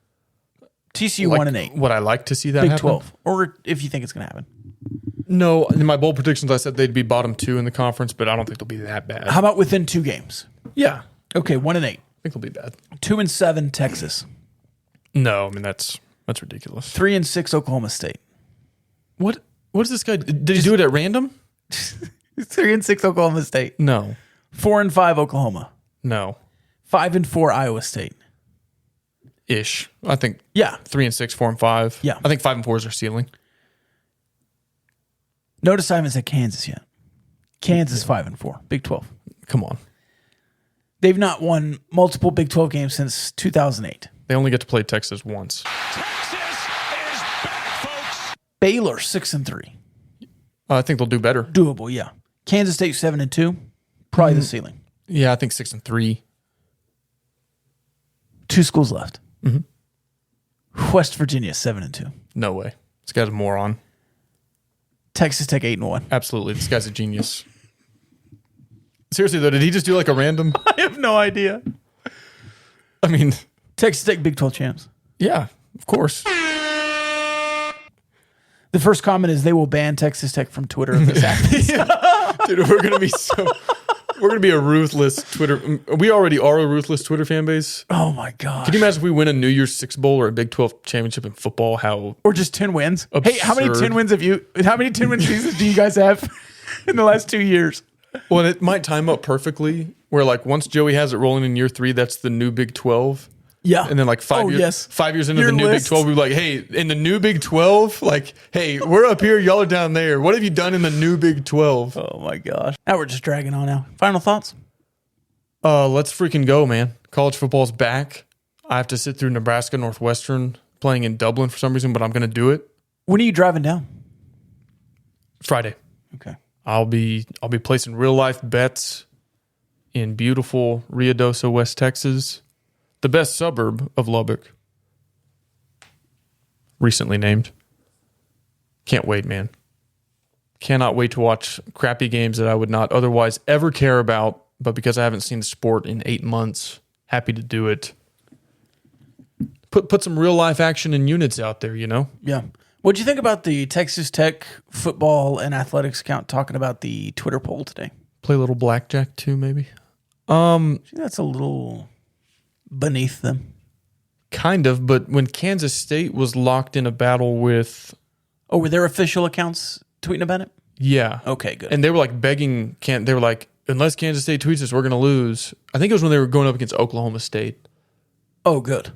TCU 1-8. Would I like to see that Big happen? 12. Or if you think it's going to happen. No, in my bold predictions, I said they'd be bottom 2 in the conference, but I don't think they'll be that bad. How about within 2 games? Yeah. Okay, 1-8. I think they'll be bad. 2-7 Texas. No, I mean that's ridiculous. 3-6 Oklahoma State. What is this guy? Did he do it at random? 3-6 Oklahoma State. No. 4-5 Oklahoma. No. 5-4 Iowa State. Ish. I think. Yeah. 3-6, 4-5. Yeah. I think 5-4 is their ceiling. Notice I haven't said Kansas yet. Kansas 5-4. Big 12. Come on. They've not won multiple Big 12 games since 2008. They only get to play Texas once. Texas is back, folks. Baylor 6-3. I think they'll do better. Doable, yeah. Kansas State 7-2. Probably the ceiling. Yeah, I think 6-3. 2 schools left. West Virginia 7-2. No way. This guy's a moron. Texas Tech 8-1. Absolutely. This guy's a genius. Seriously, though, did he just do like a random? I have no idea. I mean, Texas Tech Big 12 champs. yeah, of course. The first comment is they will ban Texas Tech from Twitter if this happens. Dude, we're gonna be a ruthless Twitter. We already are a ruthless Twitter fan base. Oh my god! Can you imagine if we win a New Year's Six Bowl or a Big 12 championship in football? Or just 10 wins? Absurd. Hey, how many 10 wins how many 10 win seasons do you guys have in the last 2 years? Well, it might time up perfectly. Where like once Joey has it rolling in year 3, that's the new Big 12. Yeah, and then like 5 years, yes. 5 years into Your the new list. Big 12, we're like, hey, in the new Big 12, like, hey, we're up here, y'all are down there. What have you done in the new Big 12? Oh my gosh! Now we're just dragging on. Now, final thoughts. Let's freaking go, man. College football's back. I have to sit through Nebraska Northwestern playing in Dublin for some reason, but I'm going to do it. When are you driving down? Friday. Okay. I'll be placing real life bets in beautiful Ruidoso, West Texas, the best suburb of Lubbock. Recently named. Can't wait, man. Cannot wait to watch crappy games that I would not otherwise ever care about. But because I haven't seen the sport in 8 months, happy to do it. Put some real life action and units out there, you know? Yeah. What'd you think about the Texas Tech football and athletics account talking about the Twitter poll today? Play a little blackjack too, maybe? That's a little beneath them. Kind of, but when Kansas State was locked in a battle with... Oh, were their official accounts tweeting about it? Yeah. Okay, good. And they were like begging... They were like, unless Kansas State tweets us, we're going to lose. I think it was when they were going up against Oklahoma State. Oh, good.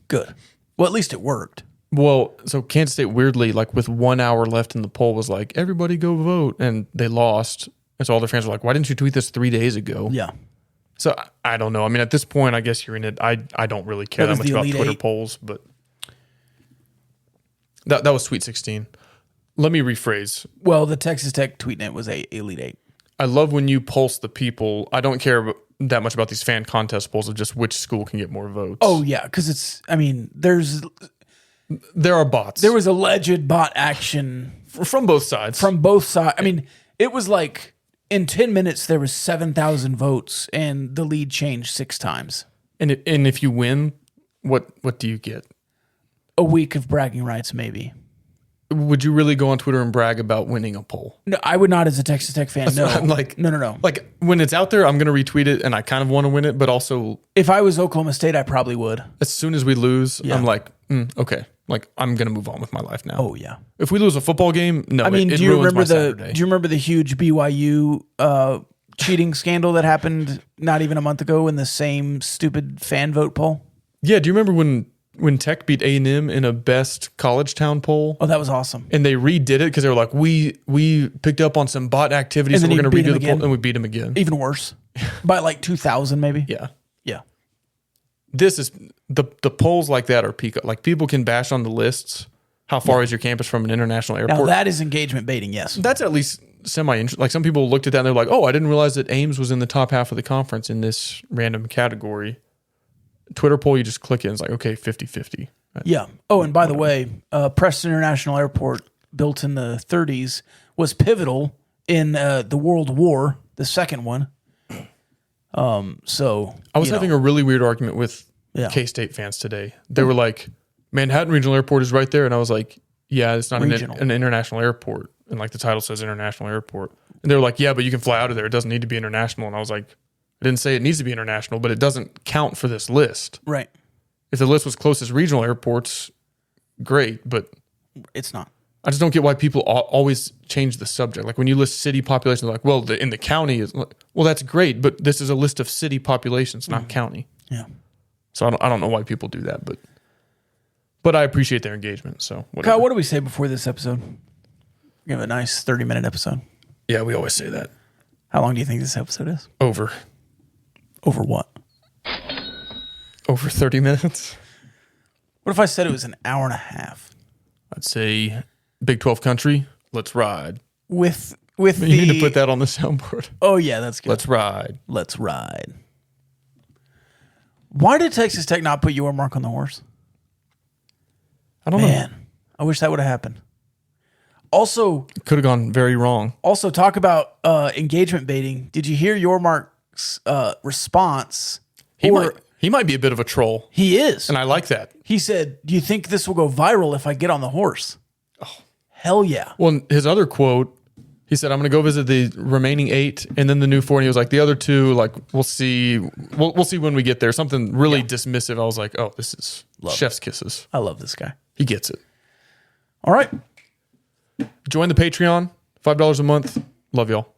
Good. Well, at least it worked. Well, so Kansas State weirdly, like with 1 hour left in the poll, was like, everybody go vote. And they lost. And so all their fans were like, why didn't you tweet this 3 days ago? Yeah. So I don't know. I mean, at this point, I guess you're in it. I don't really care that much about Twitter polls, but that was Sweet 16. Let me rephrase. Well, the Texas Tech tweetnet was a Elite Eight. I love when you pulse the people. I don't care that much about these fan contest polls of just which school can get more votes. Oh, yeah, because there are bots. There was alleged bot action. From both sides. From both sides. I mean, it was like in 10 minutes, there was 7,000 votes and the lead changed 6 times. And if you win, what do you get? A week of bragging rights, maybe. Would you really go on Twitter and brag about winning a poll? No, I would not as a Texas Tech fan. No. I'm like, no. Like when it's out there, I'm going to retweet it and I kind of want to win it, but also... If I was Oklahoma State, I probably would. As soon as we lose, Yeah. I'm like, okay. Like I'm going to move on with my life now. Oh, yeah. If we lose a football game, no, I mean, it do you ruins remember my Saturday. do you remember the huge BYU cheating scandal that happened not even a month ago in the same stupid fan vote poll? Yeah, do you remember when Tech beat A&M in a best college town poll? Oh, that was awesome. And they redid it because they were like, we picked up on some bot activity, And so then we're going to you beat redo them the poll, again? and we beat them again. Even worse. By like 2,000 maybe? Yeah. Yeah. This is the polls like that are peak. Like people can bash on the lists. How far is your campus from an international airport? Now that is engagement baiting, yes. That's at least semi-interesting. Like some people looked at that and they're like, oh, I didn't realize that Ames was in the top half of the conference in this random category. Twitter poll, you just click it and it's like, okay, 50-50. Yeah. Oh, and by the way, Preston International Airport, built in the 30s, was pivotal in the World War, the second one. So I was having a really weird argument with Yeah. K-State fans today. They were like, Manhattan Regional Airport is right there. And I was like, yeah, it's not Regional. an international airport. And like the title says international airport. And they were like, yeah, but you can fly out of there. It doesn't need to be international. And I was like, I didn't say it needs to be international, but it doesn't count for this list. Right. If the list was closest regional airports, great. But It's not. I just don't get why people always change the subject. Like when you list city populations, they're like, well, in the county is, well, that's great. But this is a list of city populations, not county. Yeah. So I don't know why people do that, but I appreciate their engagement. So whatever. Kyle, what do we say before this episode? We have a nice 30-minute episode. Yeah, we always say that. How long do you think this episode is? Over what? Over 30 minutes. What if I said it was an hour and a half? I'd say Big 12 country. Let's ride. With You the need to put that on the soundboard. Oh yeah, that's good. Let's ride. Let's ride. Why did Texas Tech not put your mark on the horse? I don't know. Man, I wish that would have happened. Also, Could have gone very wrong. Also, talk about engagement baiting. Did you hear Yormark's response? He might be a bit of a troll. He is. And I like that. He said, do you think this will go viral if I get on the horse? Oh, hell yeah. Well, his other quote, he said, I'm going to go visit the remaining 8 and then the new 4. And he was like, the other 2, like, we'll see. We'll see when we get there. Something really dismissive. I was like, oh, this is chef's kisses. I love this guy. He gets it. All right. Join the Patreon, $5 a month. Love y'all.